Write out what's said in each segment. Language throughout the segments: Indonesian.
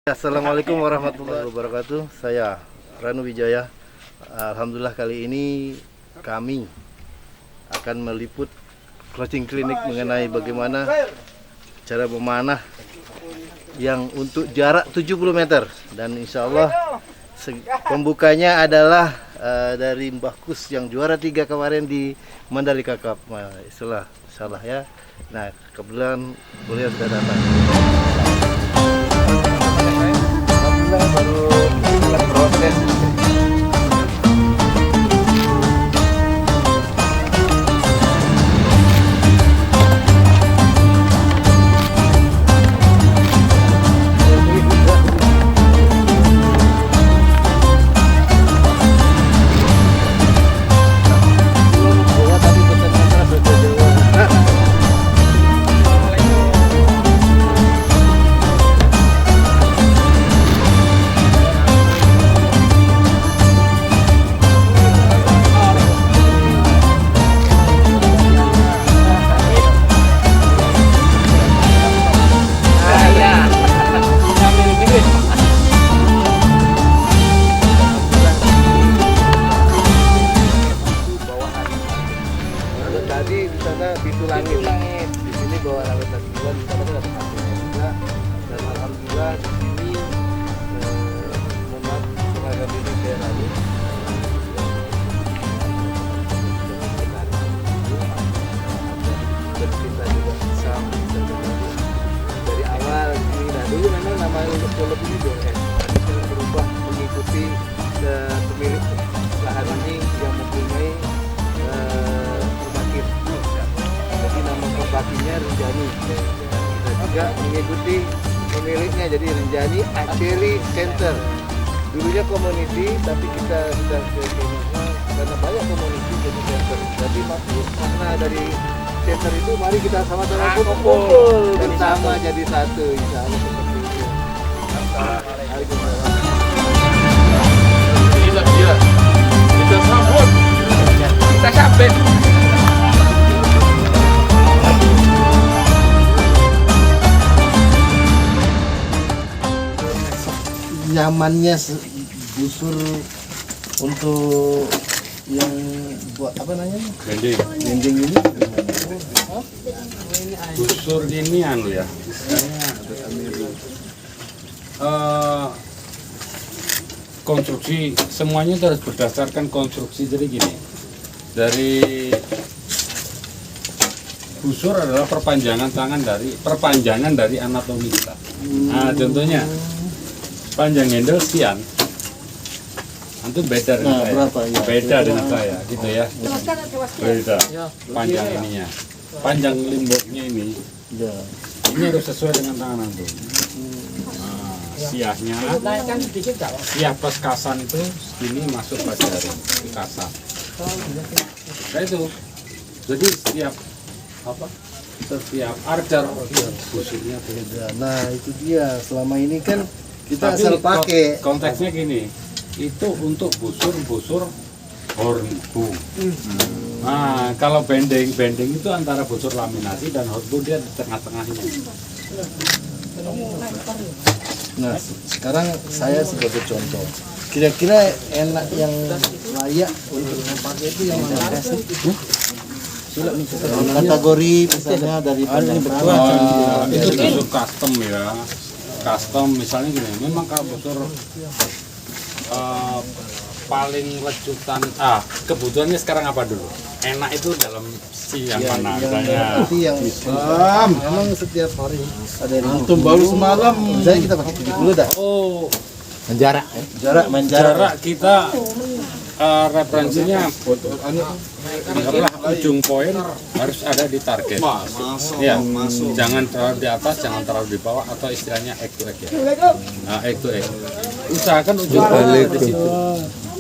Assalamualaikum warahmatullahi wabarakatuh. Saya Ranu Wijaya. Alhamdulillah kali ini kami akan meliput closing klinik mengenai bagaimana cara memanah yang untuk jarak 70 meter. Dan insya Allah pembukanya adalah dari Mbah Kus yang juara 3 kemarin di Mandalika Cup. Nah, itulah salah ya. Nah, kebetulan beliau sudah datang. Baru proses. Tadi di sana pintu langit. Di sini bawa langit Nasibuan, di sana ada kampungnya juga. Dan alhamdulillah di sini memang tenaga pendidik daerah ini dan kita juga bisa dari awal di sini. Nah dulu memang nama untuk Kolop ini Dorhen, tapi sekarang berubah mengikuti pemilik lahan ini yang mempunyai jadi nama pembaginya Rinjani. Kita juga mengikuti pemiliknya, jadi Rinjani Archery Center. Dulunya community, tapi kita sudah ke karena banyak community jadi center. Jadi makna dari center itu mari kita sama-sama kumpul bersama jadi satu, insya Allah seperti itu. Inilah dia, kita sambut, kita sambut. Nyamannya busur untuk yang buat apa namanya? Dinding ini. Busur ini anu ya. Konstruksi semuanya harus berdasarkan konstruksi. Jadi gini, dari busur adalah perpanjangan dari anatomi kita. Nah, contohnya panjang handle sekian, itu beda dengan saya. Berapa, ya? Beda dengan saya, gitu ya. Beda panjang ininya, panjang limboknya ini. Ya. Ini harus sesuai dengan tangan antum. Nah, siahnya, siah plus kasan itu segini masuk pada jari di kasan. Nah itu, jadi setiap archer busurnya beda. Nah itu dia. Selama ini kan kita Tapi asal pakai. konteksnya gini, itu untuk busur hornbook. Nah, kalau bending itu antara busur laminasi dan hornbook, dia di tengah-tengahnya. Nah sekarang saya sebagai contoh. Kira-kira enak yang layak untuk memakai itu yang mana sih? Kategori misalnya dari Itu busur custom ya. Custom misalnya gini, memang kalau busur paling lecutan, kebutuhannya sekarang apa dulu? Enak itu dalam si yang mana misalnya? Yang memang setiap hari ada yang Antum baru semalam. Misalnya kita pakai 70 dah. Oh, Jarak jarak kita referensinya adalah ujung poin harus ada di target. Ya, jangan terlalu di atas, jangan terlalu di bawah, atau istilahnya egg to egg ya. Nah, egg to egg. Usahakan ujung poin di situ.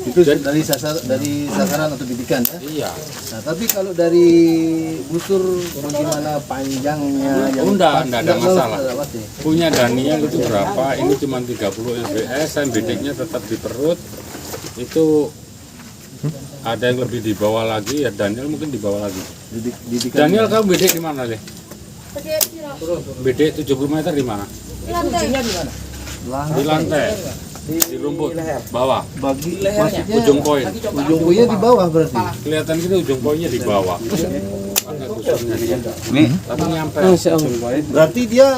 Itu dari sasaran atau bidikan ya. Iya. Nah, tapi kalau dari busur bagaimana panjangnya yang Enggak ada masalah. pasti. Punya Daniel itu berapa? Ini cuma 30 lbs, dan bidiknya tetap di perut. Itu ada yang lebih di bawah lagi, ya Daniel mungkin di bawah lagi. Didikan Daniel, kamu bidik di mana, Le? Bidik 70 meter di mana? Lantai. di lantai, di rumput bawah. Bagi maksudnya Ujung poin. ujung poinnya di bawah berarti. Kelihatan gitu ujung poinnya di bawah. Pakai gusurnya nih. Tapi nyampe ujung poin. Berarti dia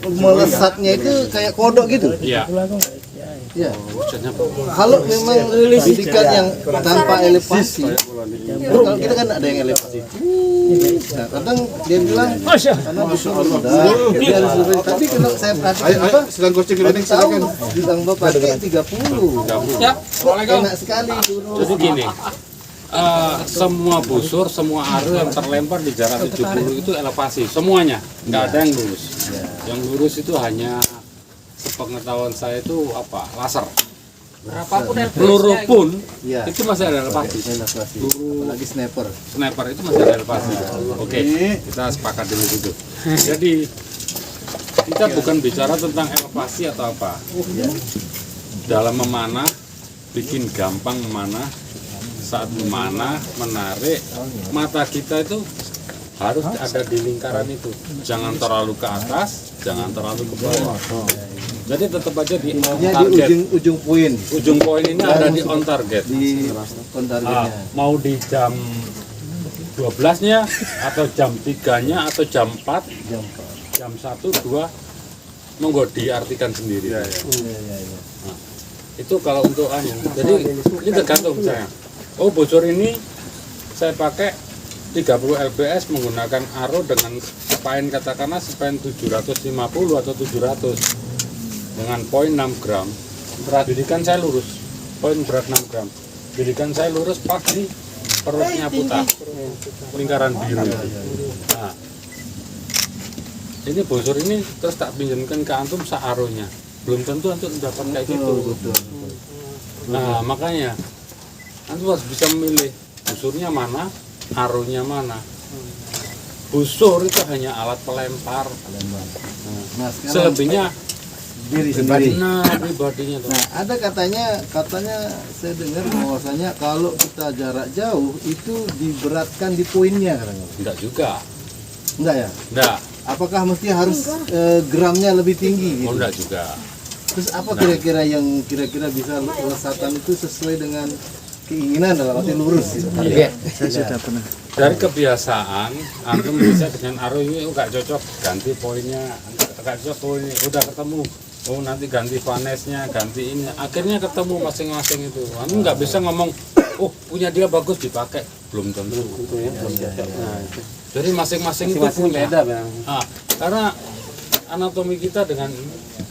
melesatnya itu kayak kodok gitu. Iya. Ya. Wujudnya Kalau memang ikan yang tanpa elevasi, kalau kita kan ada yang elevasi. Nah, kadang dia bilang karena busur rendah, jadi harus lebih. Tapi kalau saya perhatikan apa? Sedang coaching klinik Tahu silakan. bilang bapak pakai 30. Ya, Assalamualaikum. Enak sekali dulu. Jadi gini, semua busur, semua aru yang terlempar di jarak 70 itu elevasi, semuanya, nggak ada yang lurus. Yang lurus itu hanya sepengetahuan saya itu apa, laser. Peluru pun Iya. itu masih ada elevasi. Elevasi. Apalagi sniper. Sniper itu masih ada elevasi. Oke, kita sepakat dulu itu. Jadi kita bukan bicara tentang elevasi atau apa. Dalam memanah, bikin gampang memanah. Saat memanah, menarik, mata kita itu harus ada di lingkaran itu. Jangan terlalu ke atas, jangan terlalu ke bawah. Jadi tetap aja di on Di target. ujung poin Ujung poin ini ada di on target. di on targetnya. Mau di jam 12-nya atau jam 3-nya atau jam 4, jam 1, 2, monggo diartikan sendiri. Iya, Nah, itu kalau untuk anu. Jadi ini tergantung saya. Oh, bocor ini saya pakai 30 lbs menggunakan aro dengan sepain, katakanlah sepain 750 atau 700 dengan poin 6 gram. Berat bidikan saya lurus, poin berat 6 gram. Bidikan saya lurus pas di perutnya putar, lingkaran biru. Nah, ini bocor ini terus tak pinjamkan ke antum searonya. Belum tentu antum dapat kayak gitu. Nah, makanya antum harus bisa memilih busurnya mana, aronya mana. Busur itu hanya alat pelempar. Nah, sekarang Selebihnya diri sendiri. pribadinya tuh. Nah, ada katanya saya dengar bahwasanya kalau kita jarak jauh itu diberatkan di poinnya katanya. Enggak juga. Enggak ya? Enggak. Apakah mesti harus gramnya lebih tinggi Oh, gitu? enggak juga. Terus apa kira-kira yang kira-kira bisa lesatan itu sesuai dengan keinginan dalam arti lurus gitu? Iya. Saya sudah pernah. Dari kebiasaan, antum bisa dengan aro ini enggak cocok, ganti poinnya, enggak cocok poinnya, udah ketemu. Oh, nanti ganti vanesnya, ganti ini. Akhirnya ketemu masing-masing itu. Antum nggak bisa ngomong, oh punya dia bagus dipakai, belum tentu. Nah, jadi masing-masing itu punya. Nah, karena anatomi kita dengan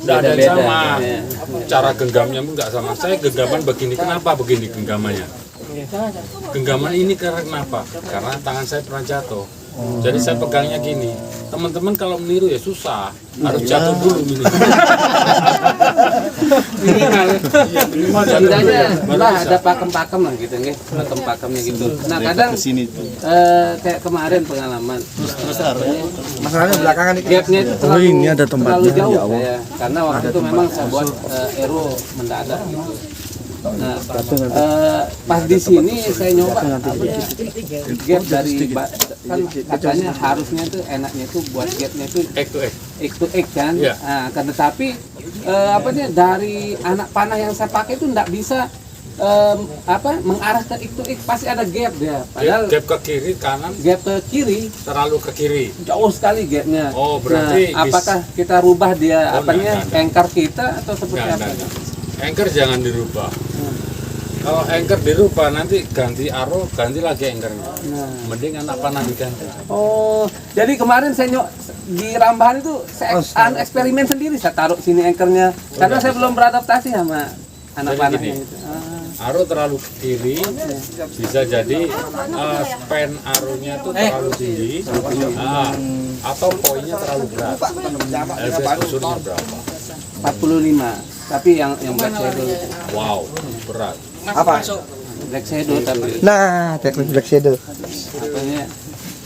tidak ada yang sama, cara genggamnya pun nggak sama. Saya genggaman begini, kenapa begini genggamannya? Genggaman ini karena kenapa? Karena tangan saya pernah jatuh. Jadi saya pegangnya gini. Teman-teman kalau meniru ya susah, harus jatuh dulu gini. Minimal jatuh dulu, Setidaknya baru lah bisa. ada pakem-pakem lah gitu nggih, pakem-pakemnya gitu. Nah kadang kayak kemarin pengalaman Masalahnya belakangan ini. gapnya itu terlalu jauh saya, karena waktu itu memang saya buat aero mendadak gitu. Nah, pas di sini saya nyoba gap dari kan katanya harusnya tuh enaknya tuh buat gapnya tuh Egg to egg. egg to egg kan. Iya. Nah, kan tetapi apa nih dari anak panah yang saya pakai itu enggak bisa mengarah ke egg to egg, pasti ada gap dia. Padahal Gap ke kiri, kanan, gap ke kiri terlalu ke kiri. jauh sekali gapnya. Oh, berarti nah, apakah kita rubah dia Oh, apanya enggak. anchor kita atau seperti apa? Enggak. Anchor jangan dirubah. Kalau anchor dirubah nanti ganti aro, ganti lagi anchornya. Nah. Mending anak panah diganti. Oh, jadi kemarin saya di Rambahan itu saya eksperimen sendiri, saya taruh sini anchornya karena saya belum beradaptasi sama anak Jadi panahnya gini. itu. Aro terlalu ke kiri, bisa jadi span aronya itu terlalu tinggi, atau poinnya terlalu berat. LBS busurnya berapa? 45. Tapi yang black shadow, Wow, berat. black shadow tapi Nah, teknik black shadow. apanya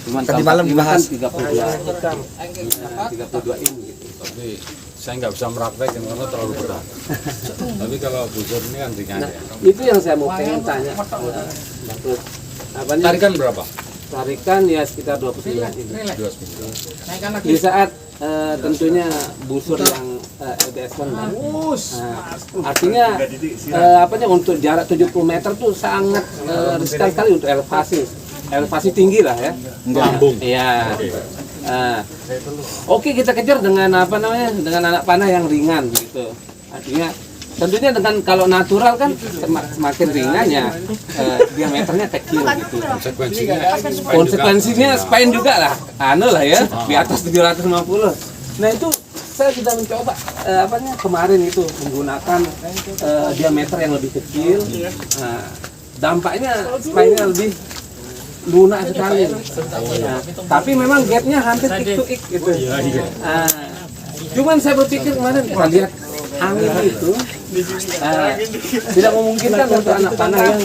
cuman Tadi malam dibahas. 32 in gitu. Tapi saya nggak bisa meraktekin karena terlalu berat. Tapi kalau busur ini kan ringan ya. Itu yang saya mau pengen tanya. Apanya? Tarikan berapa? Tarikan ya sekitar 29 in. 29. Di saat tentunya busur yang LBS rendah. Artinya untuk jarak 70 meter tuh sangat riskan sekali untuk elevasi tinggi lah ya. Lambung. Iya. Oke, kita kejar dengan dengan anak panah yang ringan gitu. Artinya tentunya dengan kalau natural kan semakin ringan ya diameternya kecil gitu. Konsekuensinya spine juga lah, ya di atas 750. Nah itu saya sudah mencoba kemarin itu menggunakan diameter yang lebih kecil. Dampaknya spine-nya lebih lunak sekali. Tapi memang gapnya hampir tik to ik gitu. Cuman saya berpikir kemarin kita lihat angin itu tidak memungkinkan untuk anak panah yang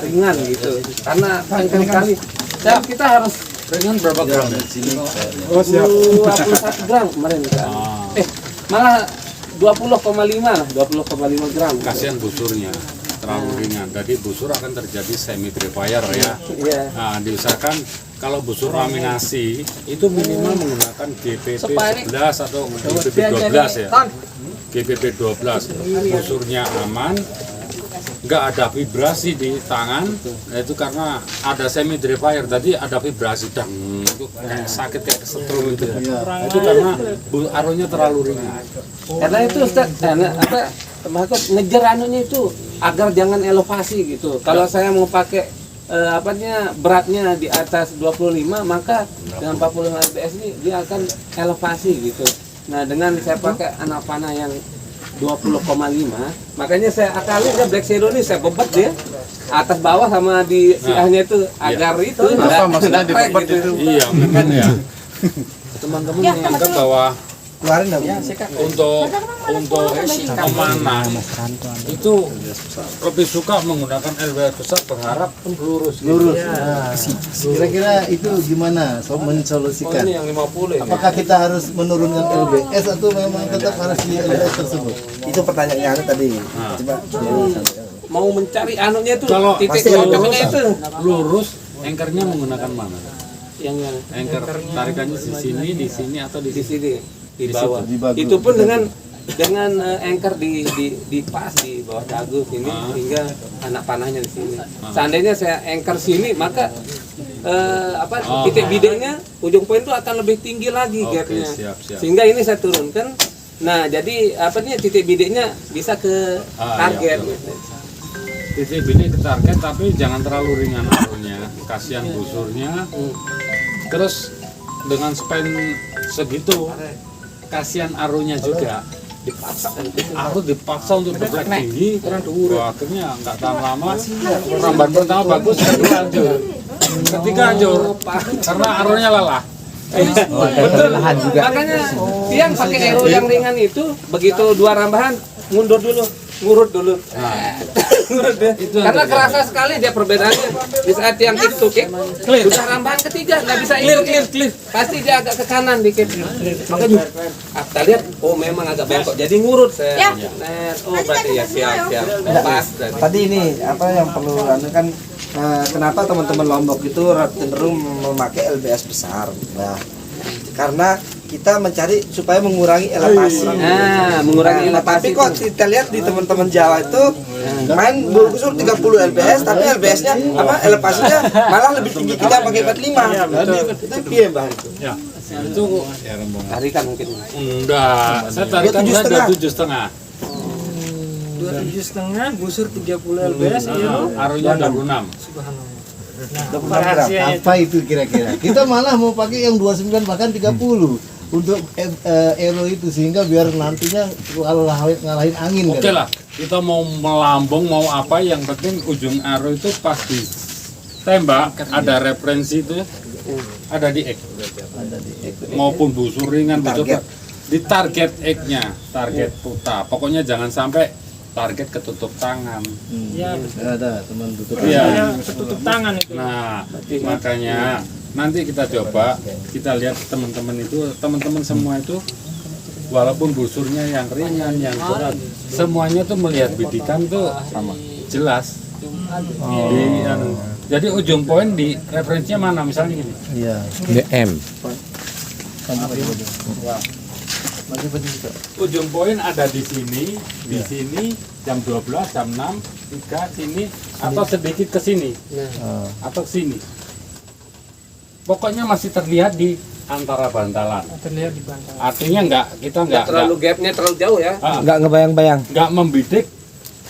ringan gitu, karena panjang kali. Kita harus Ringan berapa gram? 21 gram kemarin kita. Malah 20,5 lah, 20,5 gram. Kasihan busurnya terlalu ringan, jadi busur akan terjadi semi tripwire ya. Nah, diusahakan kalau busur laminasi itu minimal menggunakan GPP 11 atau GPP 12 ya. GPP 12, busurnya aman, nggak ada vibrasi di tangan, itu karena ada semi tripwire, tadi ada vibrasi dan itu kayak sakit kayak kesetrum itu. Itu karena arunya terlalu ringan. Karena itu Ustaz, ngejar anunya itu agar jangan elevasi gitu. Kalau saya mau pakai beratnya di atas 25, maka dengan 45 lbs ini dia akan elevasi gitu. Nah, dengan saya pakai anak panah yang 20,5, makanya saya akali dia Black Shadow ini saya bebat dia atas bawah sama di siahnya itu agar itu apa maksudnya dibebat itu? Iya, memang ya. Teman-teman menganggap bahwa untuk memanah itu lebih suka menggunakan LBS besar, berharap lurus. Kira-kira itu gimana mensolusikan? Ini yang 50 ini. Apakah kita harus menurunkan LBS atau memang tetap harus di LBS tersebut? Itu pertanyaannya tadi. Coba Mau mencari anunya itu Kalau titik pasti cocoknya itu lurus, anchornya menggunakan mana? yang Anchor tarikannya di sini atau di di sini? sini di bawah. Di bagus. Itu pun dengan anchor di pas di bawah dagu sini hingga anak panahnya di sini. Seandainya saya anchor sini maka titik bidenya ujung poin itu akan lebih tinggi lagi gapnya. Siap. Sehingga ini saya turunkan. Nah, jadi titik bidenya bisa ke target. Gitu. Titik bini ke target tapi jangan terlalu ringan arunya, kasihan busurnya. Terus dengan spine segitu kasihan arunya juga. Aku dipaksa untuk geblek tinggi, akhirnya nggak tahan lama. Ramban pertama bagus, kedua hancur, ketiga hancur karena arunya lelah. Betul. Makanya yang pakai aero yang ringan itu begitu dua rambahan mundur dulu, ngurut dulu. Karena kerasa sekali dia perbedaannya. Di saat yang kick to kick, sudah rambahan ketiga nggak bisa clear. Pasti dia agak ke kanan dikit. Makanya kita lihat, memang agak bengkok. Jadi ngurut saya. Berarti ya siap. Pas. tadi ini yang perlu kan kenapa teman-teman Lombok itu cenderung memakai LBS besar. Nah, karena kita mencari supaya mengurangi elevasi. Mengurangi elevasi. Tapi kok kita lihat di teman-teman Jawa itu main busur 30 LBS, tapi LBS-nya elevasinya malah lebih tinggi kita pakai 45. Itu piye, Bang? Ya, itu Tarikan mungkin. enggak. Saya tarikan udah 7,5. 27,5 busur 30 lbs Arunya 26. Apa itu kira-kira? Kita malah mau pakai yang 29 bahkan 30 untuk aero itu sehingga biar nantinya kalau ngalahin angin. Oke lah, kita mau melambung mau apa, yang penting ujung arrow itu pas ditembak ada referensi itu ada di X. Maupun busur ringan, busur di target X-nya, target putar. Pokoknya jangan sampai target ketutup tangan. ya Ada teman tutup. Iya. ketutup tangan itu. Nah, makanya nanti kita coba, kita lihat teman-teman semua itu walaupun busurnya yang ringan, yang berat, semuanya tuh melihat bidikan tuh sama jelas. Jadi ujung poin di referensinya mana, misalnya gini. Iya. DM. Ujung poin ada di sini jam 12, jam 6, 3 sini atau sedikit ke sini atau ke sini. Pokoknya masih terlihat di antara bantalan. Terlihat di bantalan. Artinya kita Nggak terlalu gapnya terlalu jauh ya. Nggak ngebayang-bayang. nggak membidik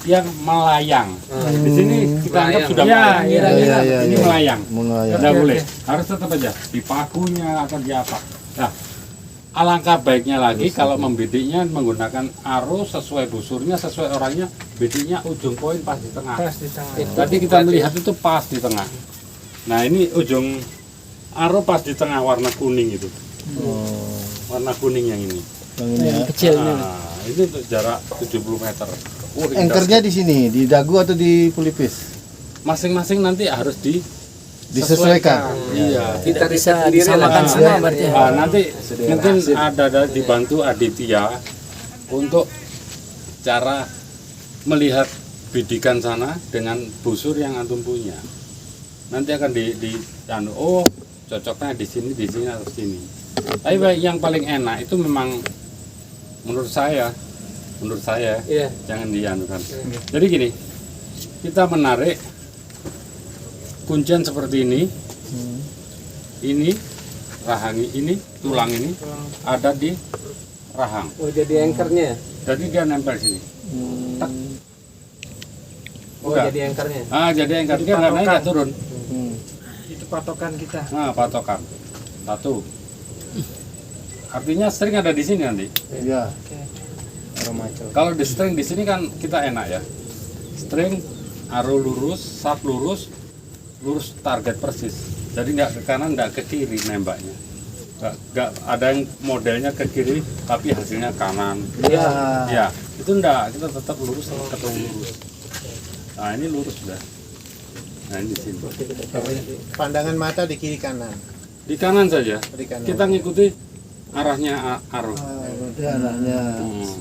yang melayang. Di sini kita anggap sudah Ya, melayang. iya, Ini iya. melayang. Melayang. Tidak Oke, boleh. oke. Harus tetap aja di pakunya atau di apa. Nah, alangkah baiknya lagi kalau membidiknya menggunakan arus sesuai busurnya, sesuai orangnya. Bidiknya ujung poin pas di tengah. Pas di tengah. Tadi kita melihat itu pas di tengah. Nah, ini ujung arus pas di tengah warna kuning itu. Warna kuning yang ini. Yang ini ya. Kecil ini. Nah, ini untuk jarak 70 meter. Indah. Anchornya di sini, di dagu atau di pelipis? Masing-masing nanti harus Disesuaikan. Iya. Kita bisa sendiri disamakan lah. semua berarti ya. Nanti mungkin ada dibantu Aditya untuk cara melihat bidikan sana dengan busur yang antum punya. Nanti akan oh cocoknya di sini atau sini. Tapi yang paling enak itu memang menurut saya Iya. jangan dianukan. Jadi gini, kita menarik kuncian seperti ini, ini rahang ini, tulang ini ada di rahang. Oh jadi anchornya. Jadi dia nempel sini. Tak. Oh Enggak. jadi anchornya. Jadi anchor dia nggak naik nggak turun. Itu patokan kita. Nah, patokan satu. Artinya string ada di sini nanti. Iya. Kalau di string di sini kan kita enak ya. String arrow lurus, sap lurus target persis. Jadi nggak ke kanan, nggak ke kiri nembaknya. Nggak ada yang modelnya ke kiri tapi hasilnya kanan. Iya. Ya, itu enggak, kita tetap lurus ketemu lurus. Nah, ini lurus sudah. Nah, ini di sini. Pandangan mata di kiri kanan. Di kanan saja. Di kanan. Kita ngikuti arahnya arrow. Berarti anaknya Hmm.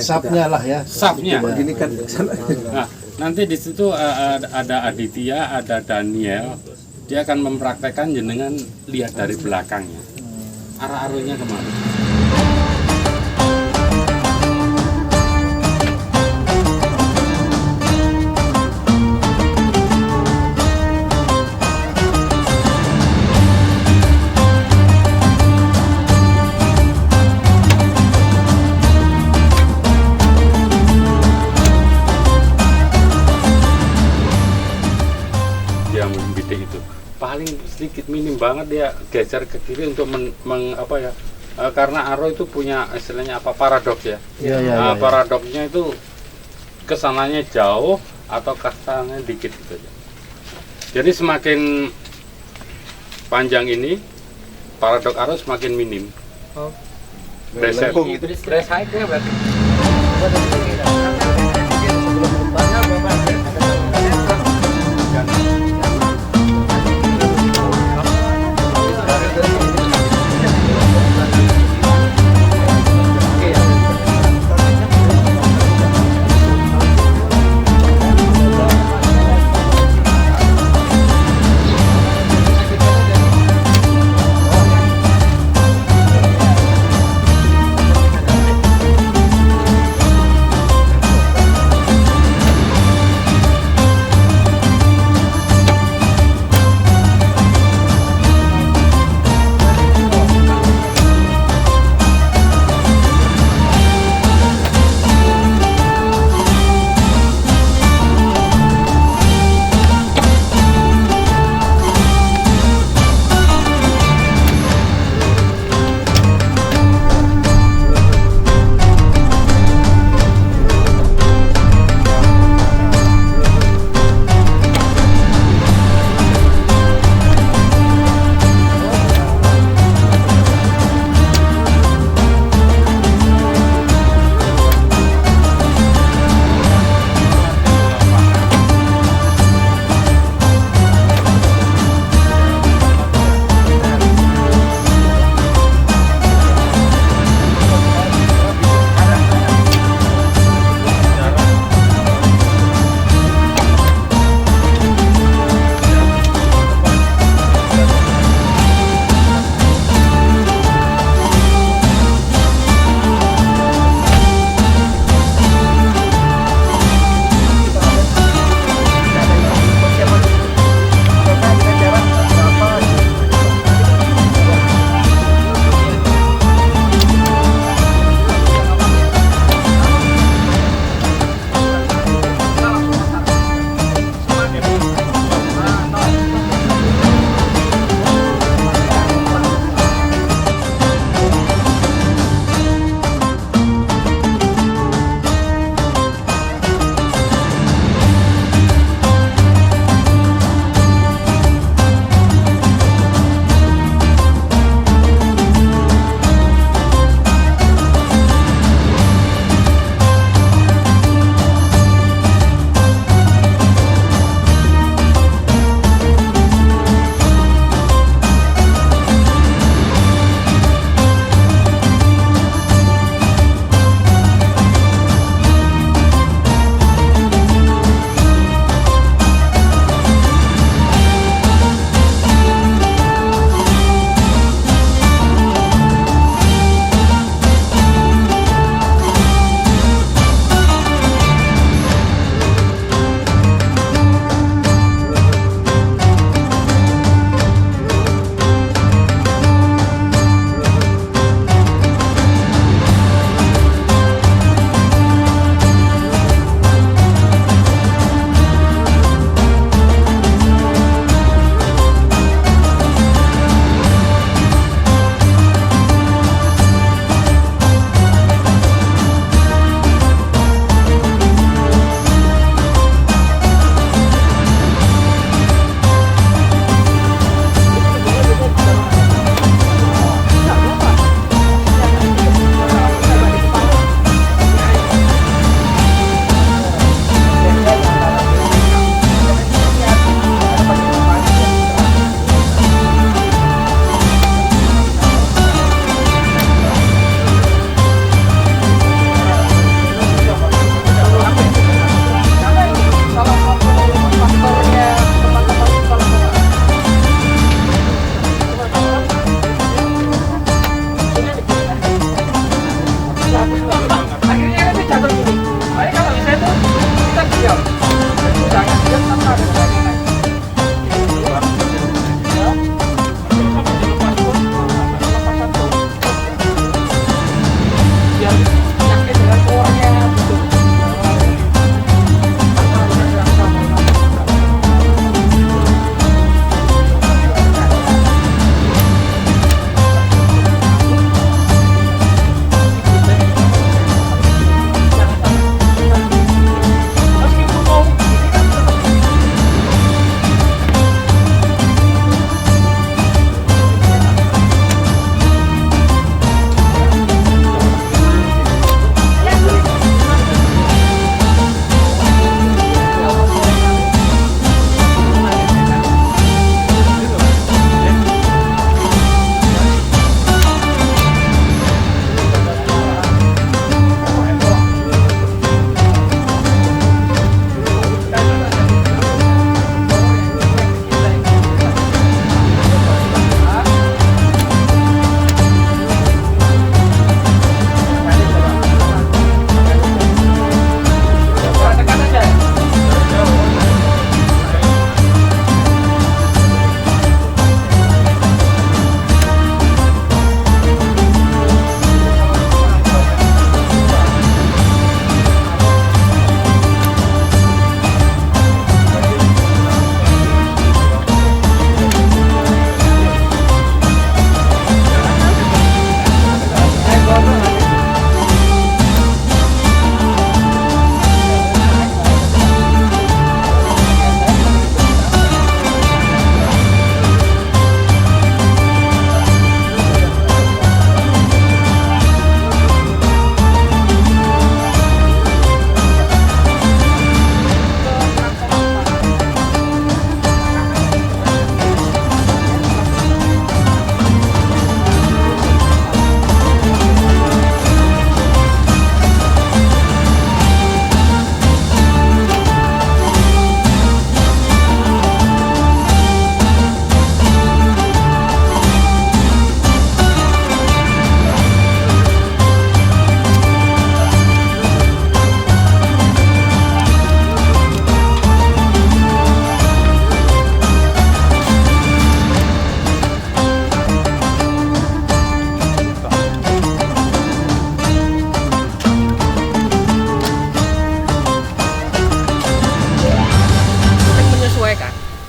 sapnya lah ya. Sapnya. Begini kan. Nah, nanti di situ ada Aditya, ada Daniel. Dia akan mempraktekkan jenengan lihat dari belakangnya. Arah-arahnya kemana? Dia membidik itu paling sedikit minim banget dia geser ke kiri untuk karena arrow itu punya istilahnya apa paradoks ya. Iya, iya, Nah, iya. paradoksnya itu kesananya jauh atau kesananya dikit gitu aja. Jadi semakin panjang ini paradok arrow semakin minim. Oh. Beset. Press high-nya berarti.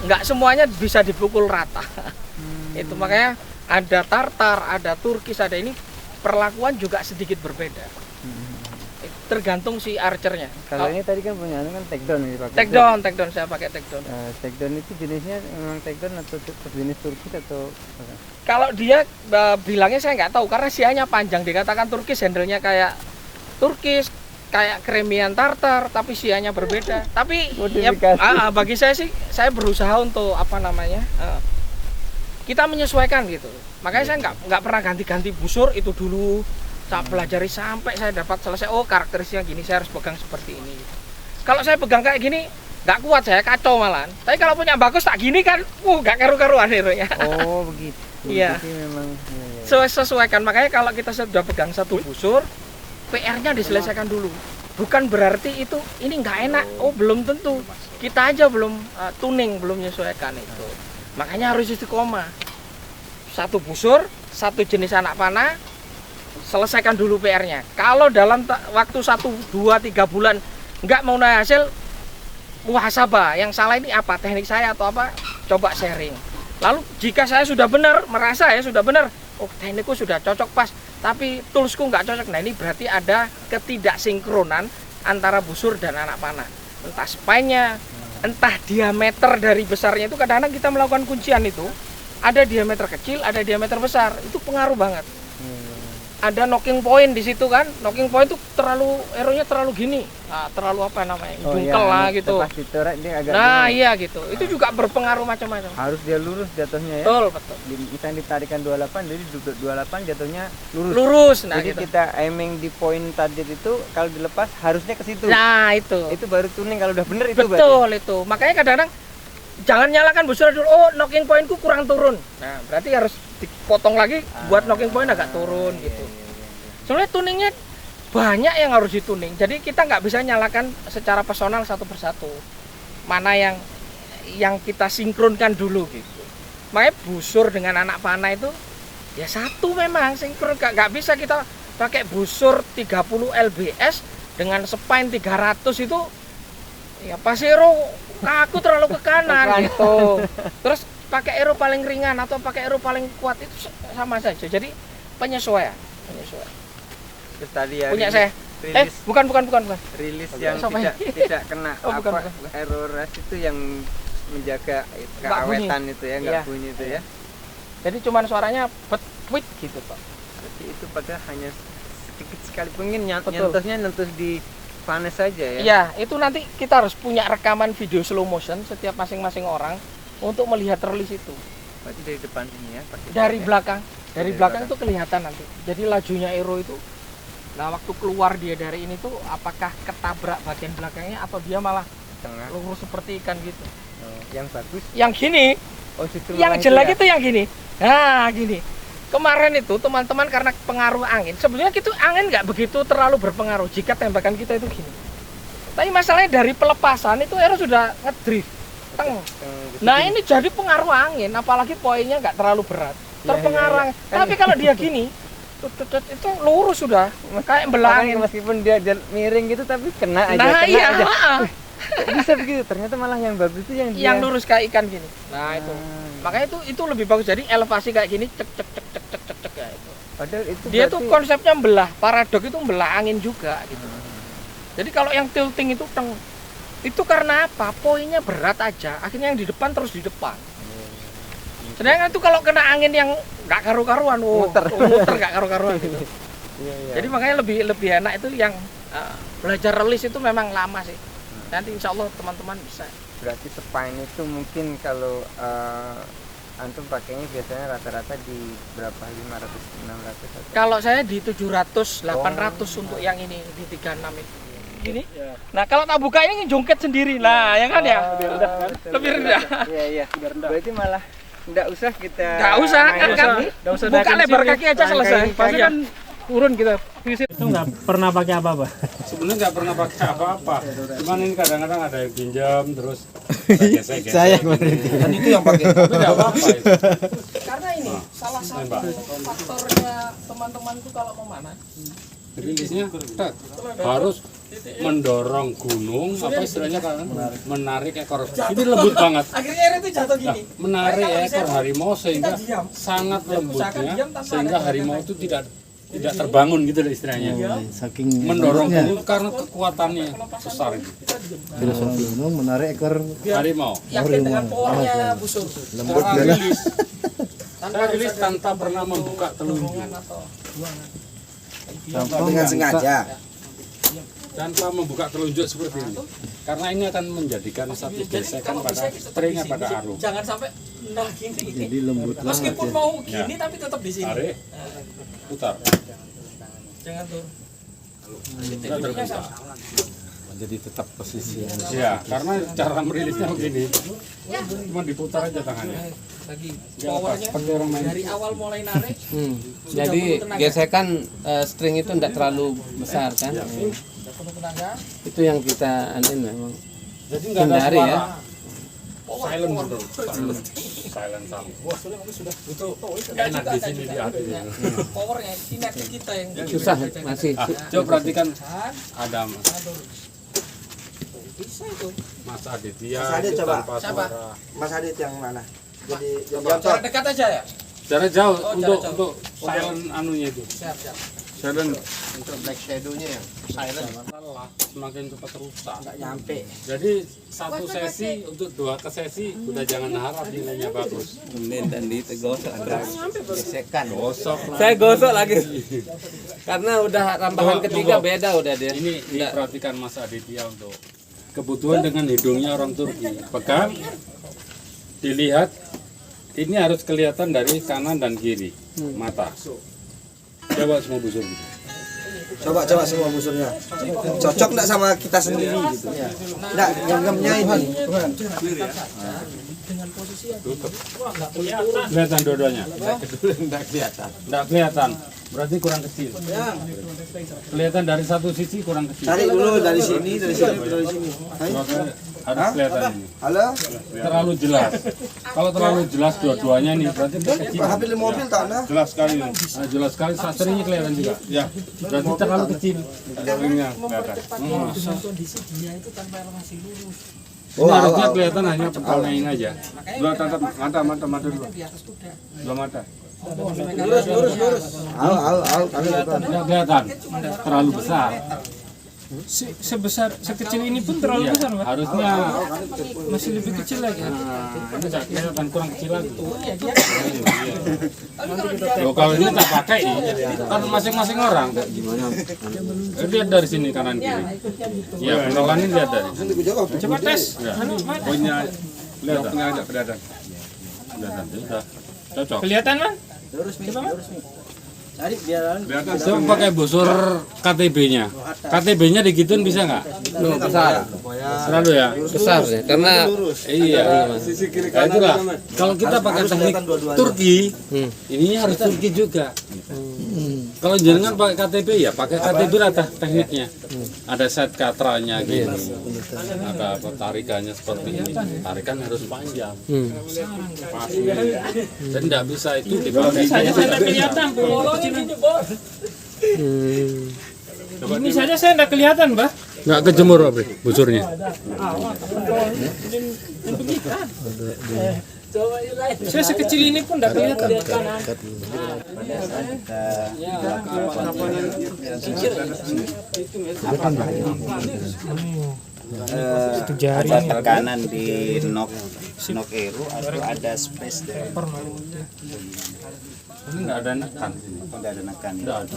nggak semuanya bisa dipukul rata. Itu makanya ada tartar, ada turkis, ada ini perlakuan juga sedikit berbeda. Tergantung si archernya. Kalau ini tadi kan punya kan takedown ini pakai. Takedown saya pakai takedown. Takedown itu jenisnya memang takedown atau jenis turkis atau apa? Kalau dia bilangnya saya nggak tahu karena sianya panjang, dikatakan turkis, handle-nya kayak turkis, kayak kremian tartar, tapi sianya berbeda. Tapi ya, bagi saya sih, saya berusaha untuk apa namanya, kita menyesuaikan gitu. Makanya saya nggak pernah ganti-ganti busur itu dulu. Saya pelajari sampai saya dapat selesai. Oh, karakteristiknya gini, saya harus pegang seperti ini. Kalau saya pegang kayak gini, nggak kuat, saya kacau malahan. Tapi kalau punya bagus tak gini kan, nggak karu-karuan ya. Oh begitu. Iya. Memang. Sesuaikan. Makanya kalau kita sudah pegang satu busur, PR-nya diselesaikan dulu. Bukan berarti itu ini nggak enak. Oh, belum tentu. Kita aja belum tuning, belum menyesuaikan itu. Makanya harus istiqomah. Satu busur, satu jenis anak panah, selesaikan dulu PR-nya. Kalau dalam waktu 1, 2, 3 bulan nggak mau naik hasil, muhasabah. Yang salah ini apa? Teknik saya atau apa? Coba sharing. Lalu jika saya sudah benar, merasa ya sudah benar, oh teknikku sudah cocok pas, tapi toolsku nggak cocok. Nah ini berarti ada ketidaksinkronan antara busur dan anak panah. Entah spine-nya, entah diameter dari besarnya itu. Kadang-kadang kita melakukan kuncian itu, ada diameter kecil, ada diameter besar. Itu pengaruh banget. Ada knocking point di situ kan, knocking point itu terlalu errornya terlalu gini, terlalu apa namanya, jungkel lah gitu. Nah iya gitu, itu juga berpengaruh macam-macam. Harus dia lurus jatuhnya ya. Betul. Misalnya ditarikan 28, jadi 28 jatuhnya lurus. Lurus, nah jadi gitu. kita aiming di point target itu kalau dilepas harusnya ke situ. Nah itu. Itu baru tuning kalau udah bener itu. Betul berarti. Itu. Makanya kadang-kadang jangan nyalakan busur dulu. Oh knocking pointku kurang turun. Nah berarti harus dipotong lagi buat knocking point agak turun gitu. Soalnya tuningnya banyak yang harus dituning. Jadi kita nggak bisa nyalakan secara personal satu persatu. Mana yang kita sinkronkan dulu gitu. Makanya busur dengan anak panah itu ya satu memang sinkron. Nggak bisa kita pakai busur 30 lbs dengan spine 300 itu ya pas ero kaku terlalu ke kanan gitu. Terus pakai ero paling ringan atau pakai ero paling kuat itu sama saja. Jadi penyesuaian. Terus tadi ya Punya saya. Rilis, bukan. Rilis yang tidak kena bukan. error itu yang menjaga keawetan itu ya, nggak bunyi itu ya. Jadi cuman suaranya bet gitu Pak. Berarti itu padahal hanya sedikit sekali, mungkin nyentuhnya di panas saja ya. Iya, itu nanti kita harus punya rekaman video slow motion setiap masing-masing orang untuk melihat rilis itu. Berarti dari depan sini ya? Dari belakang. Dari belakang itu kelihatan nanti. Jadi lajunya Aero itu, nah waktu keluar dia dari ini tuh apakah ketabrak bagian belakangnya atau dia malah tengah lurus seperti ikan gitu. Yang bagus. Yang gini. Oh, justru yang jelek itu yang gini. Nah, gini. Kemarin itu teman-teman karena pengaruh angin. Sebenarnya itu angin nggak begitu terlalu berpengaruh jika tembakan kita itu gini. Tapi masalahnya dari pelepasan itu Aero sudah ngedrift. Nah ini jadi pengaruh angin, apalagi poinnya nggak terlalu berat. Terpengaruh. Tapi kalau dia gini, itu lurus sudah, kayak belangin. Meskipun dia miring gitu tapi kena aja. Nah iya. Bisa begitu. Ternyata malah yang bagus itu yang lurus kayak ikan gini. Nah itu. Makanya itu lebih bagus. Jadi elevasi kayak gini cek kayak itu. Padahal itu dia tuh konsepnya membelah, paradok itu membelah angin juga gitu. Jadi kalau yang tilting itu itu karena apa? Poinnya berat aja. Akhirnya yang di depan terus di depan. Sedangkan itu kalau kena angin yang nggak karu-karuan, muter nggak karu-karuan gitu. Jadi makanya lebih enak itu yang belajar rilis itu memang lama sih. Nanti insya Allah teman-teman bisa. Berarti spine itu mungkin kalau antum pakainya biasanya rata-rata di berapa? 500, 600? Kalau saya di 700, 800 untuk yang ini di 36 itu. Gini. Nah kalau tak buka ini jongket sendiri, nah ya kan ya. Lebih rendah. Iya. Berarti malah nggak usah kita. Nggak usah kan? Buka lebar kaki aja selesai. Pasti kan turun kita. Itu nggak pernah pakai apa-apa. Sebenarnya nggak pernah pakai apa-apa. Cuman ini kadang-kadang ada yang pinjam terus gesek-gesek. Saya kemarin dan itu yang pakai. Tapi nggak apa-apa itu. Karena ini salah satu faktornya teman-teman itu kalau mau mana Rilisnya harus mendorong gunung, apa istilahnya kan? Menarik ekor. Ini lembut banget. Akhirnya air itu jatuh gini. Menarik ekor harimau sehingga sangat lembutnya, sehingga harimau itu tidak terbangun gitu loh istilahnya. Saking Mendorong lembutnya. gunung karena kekuatannya besar itu. Filosofi gunung menarik ekor Harimau. Yakin dengan powernya busur. Cara rilis. Saya rilis tanpa pernah membuka telunjuk. Dengan sengaja. Tanpa membuka telunjuk seperti ini. Karena ini akan menjadikan satu gesekan pada stringnya pada arung. Jangan sampai nah gini. jadi lembut banget Meskipun ya. mau gini tapi tetap di sini. Tarik, putar. Jangan tuh. Sudah terbuka. Jadi tetap posisi yang Ya, karena cara merilisnya begini. Cuma diputar aja tangannya. Lagi Nggak lepas, seperti orang main. dari awal mulai narik. Jadi gesekan string itu tidak terlalu besar kan? Penuh tenaga. Itu yang kita anin memang. Jadi nggak ada Hindari suara. ya. Silent betul. Silent sound. Itu enak di sini di hati. Powernya kinetik kita yang Susah masih. Coba perhatikan ada bisa itu. Mas Aditya. Mas Adit itu coba. tanpa Siapa? suara. Mas Adit yang mana? Jadi yang Jarak contoh. dekat aja ya. Jarak jauh jarak jauh. untuk silent anunya itu. Siap, siap. Silent untuk black shadow-nya ya. Silent. lelah semakin cepat rusak. Nggak nyampe. Jadi satu sesi untuk 2 ke sesi udah jangan harap nilainya bagus. Dan digosok ada gesekan. Gosok. Saya gosok lagi. Karena udah rambahan ketiga beda udah dia. Ini diperhatikan Mas Aditya untuk kebutuhan dengan hidungnya orang Turki. Pegang, dilihat, ini harus kelihatan dari kanan dan kiri mata. Coba semua busur gitu. Coba semua busurnya. Cocok nggak sama kita sendiri gitu. Nggak, genggamnya ini. Kelihatan dua-duanya? Nggak kelihatan. Berarti kurang kecil. Kelihatan dari satu sisi kurang kecil. Cari dulu dari sini, dari sini. Hai. Harus kelihatan ini. Halo? Terlalu jelas. Kalau terlalu jelas dua-duanya nih berarti kecil. Habil mobil tak nah? Jelas sekali. Nah, jelas sekali sastrinya kelihatan juga. Ya. Berarti terlalu kecil. Ringnya kelihatan. Kondisi dia itu tanpa elevasi lurus. Ini harusnya kelihatan hanya pertanyaan aja. Dua tatap mata dulu. Di atas kuda. Dua mata. Lurus. Al, kami depan. Tidak kelihatan. Terlalu besar. Sekecil ini pun terlalu Iya, besar, Pak. harusnya Masih lebih kecil lagi. ini nggak kelihatan kurang kecil lagi. Loh, kalau ini tak pakai kan masing-masing orang. Lihat dari sini kanan kiri. Ya, penolakan ini lihat dari. Coba tes. Ya. Poinnya kelihatan. Kelihatan. Sudah. Cocok. Kelihatan, Man? Coba pakai busur KTB-nya. KTB-nya digituin bisa nggak? Besar. Selalu ya. Besar ya. Karena Iya. Nah, itulah. Kalau kita pakai teknik Turki, ininya harus Turki juga. Kalau jangan pakai KTB ya pakai KTB lah tekniknya. Ada set katranya gini. Ada tarikannya seperti ini. Tarikan harus panjang. Pasti. Dan tidak bisa itu dipakai. Saya tidak kelihatan, Bu. Ini saja saya tidak kelihatan, Mbak. Nggak kejemur apa busurnya. Saya sekecil ini pun tidak kelihatan. Ada tekanan di nok eru atau ada space dari Ini nggak ada nekan. nggak ada nekan. Nggak ada.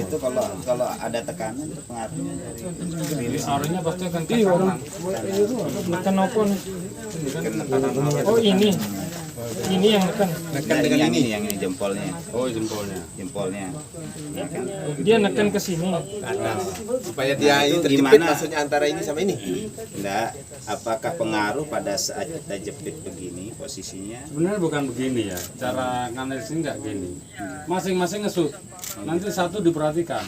Itu kalau ada tekanan itu pengaruhnya dari Arahnya pasti akan ke kanan. Nekan apa nih? Oh, ini. Ini yang nekan. yang ini jempolnya. Oh, jempolnya. Dia nekan ke sini. supaya dia terjepit, Gimana? maksudnya antara ini sama ini. Enggak, apakah pengaruh pada saat kita jepit begini posisinya? Sebenarnya bukan begini ya. Cara nganalisis nggak gini. Masing-masing ngesut. Nanti satu diperhatikan.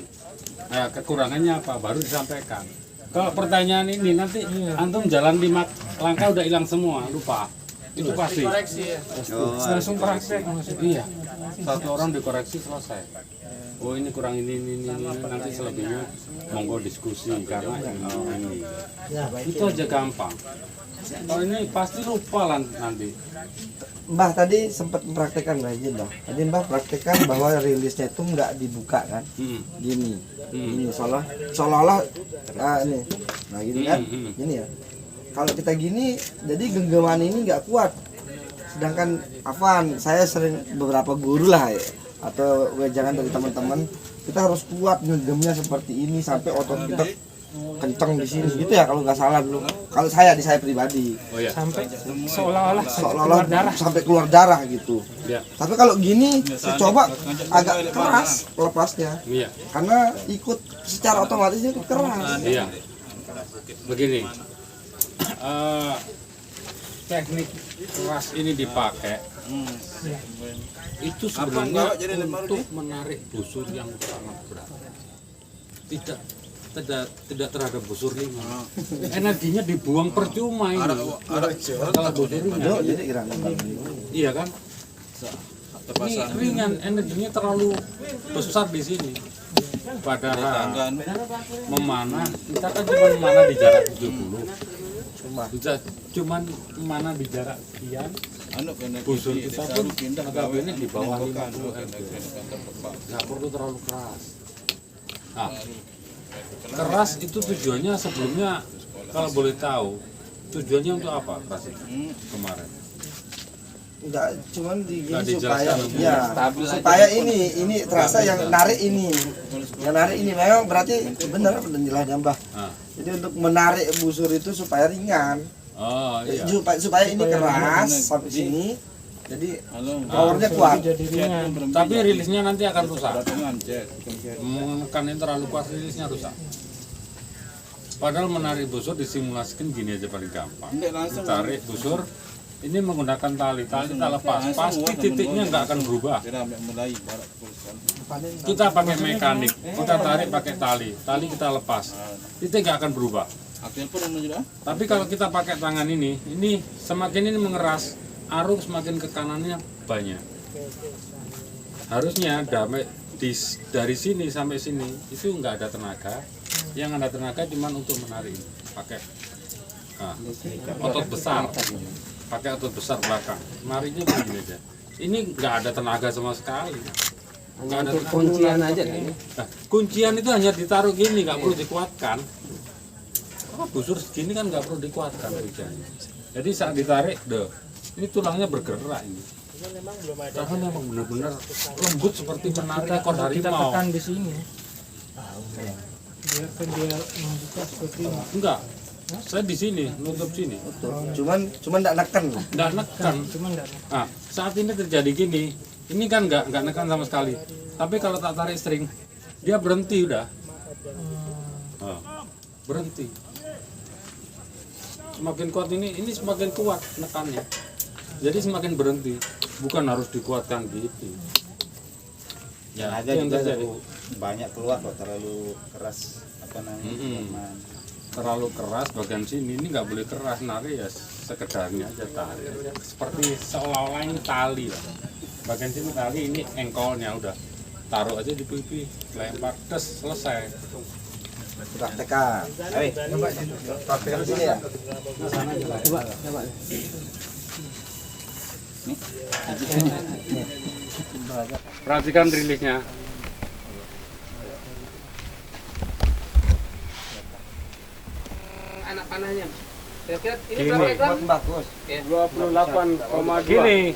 Nah, kekurangannya apa? Baru disampaikan. Kalau pertanyaan ini nanti antum jalan 5 langkah udah hilang semua, lupa. Itu pasti. Langsung praktek maksudnya. Iya. Satu orang dikoreksi selesai. Oh ini kurang ini, nanti selebihnya monggo diskusi karena ini. Itu aja gampang. Kalau ini pasti lupa lah nanti. Mbah tadi sempat mempraktekkan Mbah izin Mbah. Tadi Mbah praktekkan bahwa rilisnya itu nggak dibuka kan? Gini, ini seolah-olah ini, nah gini kan? Gini ya. Kalau kita gini, jadi genggaman ini nggak kuat. Sedangkan Afan, saya sering beberapa guru lah ya, atau wejangan dari teman-teman, kita harus kuat ngeggemnya seperti ini sampai otot kita kenceng di sini gitu ya kalau nggak salah dulu. Kalau saya di saya pribadi Sampai seolah-olah sampai keluar darah gitu. Ya. Tapi kalau gini saya coba agak keras lepasnya. Iya. Karena ikut secara otomatis itu keras. Iya. Begini. Teknik keras ini dipakai. Itu sebenarnya untuk menarik busur yang sangat berat. Tidak terhadap busur ringan. Energinya dibuang percuma ini. Kalau busur ringan. Iya kan? Ini ringan, energinya terlalu besar di sini. Padahal memanah, kita kan cuma memanah di jarak 70. Cuma memanah di jarak sekian. Busur kita pun notabene di bawah 50 nggak perlu terlalu keras. Nah, keras itu tujuannya sebelumnya kalau boleh tahu tujuannya untuk apa keras itu kemarin? Enggak, cuman Nggak supaya dijelaskan. ya supaya ini terasa yang narik ini. Yang narik ini memang berarti benar penjelasannya Mbah. Jadi untuk menarik busur itu supaya ringan. Oh iya. Supaya ini keras sampai sini. Jadi powernya kuat. Tapi rilisnya nanti akan rusak. Menekan ini terlalu kuat, rilisnya rusak. Padahal menarik busur disimulasikan gini aja paling gampang. Tarik busur, ini menggunakan tali tak lepas, pasti titiknya nggak akan berubah. Kita pakai mekanik, kita tarik pakai tali kita lepas, titik nggak akan berubah. Tapi kalau kita pakai tangan ini semakin ini mengeras, arus semakin ke kanannya banyak. Harusnya dari sini sampai sini itu nggak ada tenaga, yang ada tenaga cuma untuk menarik, pakai otot besar. Pakai otot besar belakang, nariknya begini aja. Ini nggak ada tenaga sama sekali. Nggak ada tenaga. Kuncian aja kan? Nah, kuncian itu hanya ditaruh gini, nggak perlu dikuatkan. Busur segini kan nggak perlu dikuatkan kunciannya. Jadi saat ditarik, ini tulangnya bergerak ini. Karena memang benar-benar lembut seperti menarik ekor harimau. Tekan di sini. Biarkan dia membuka seperti ini. Enggak. Saya di sini, nutup sini. Cuman enggak neken. Enggak neken. Nah, saat ini terjadi gini, ini kan enggak neken sama sekali. Tapi kalau tak tarik string, dia berhenti udah. Berhenti. Semakin kuat ini semakin kuat nekannya. Jadi semakin berhenti, bukan harus dikuatkan gitu. Ya, ada juga banyak keluar kok terlalu keras apa namanya. Terlalu keras bagian sini ini nggak boleh keras, narik ya sekedarnya aja tarik seperti seolah-olah ini tali lah. Bagian sini tali, ini engkolnya udah taruh aja di pipi, lempar tes selesai. Praktekan. Praktekan sini ya. Coba. Perhatikan rilisnya. Anak panahnya. Kira-kira ini Gini. berapa gram? Bagus. 28,2. Gini,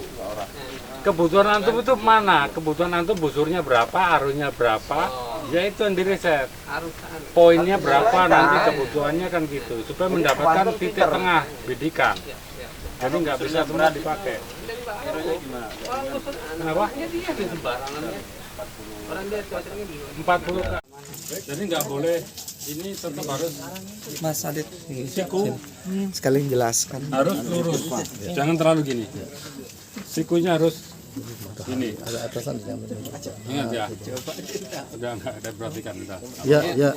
kebutuhan antum itu mana? Kebutuhan antum busurnya berapa, arusnya berapa, ya itu yang diriset. Poinnya berapa nanti kebutuhannya kan gitu, supaya mendapatkan titik tengah bidikan. Jadi nggak bisa semua dipakai. Kenapa? 40 Kak. Jadi nggak boleh, ini tetap harus Mas Adit, siku sekali jelaskan. harus lurus, jangan terlalu gini. Sikunya harus ini. Ada atasan di dalam. Ingat ya. Udah nggak ada perhatikan kita. Ya.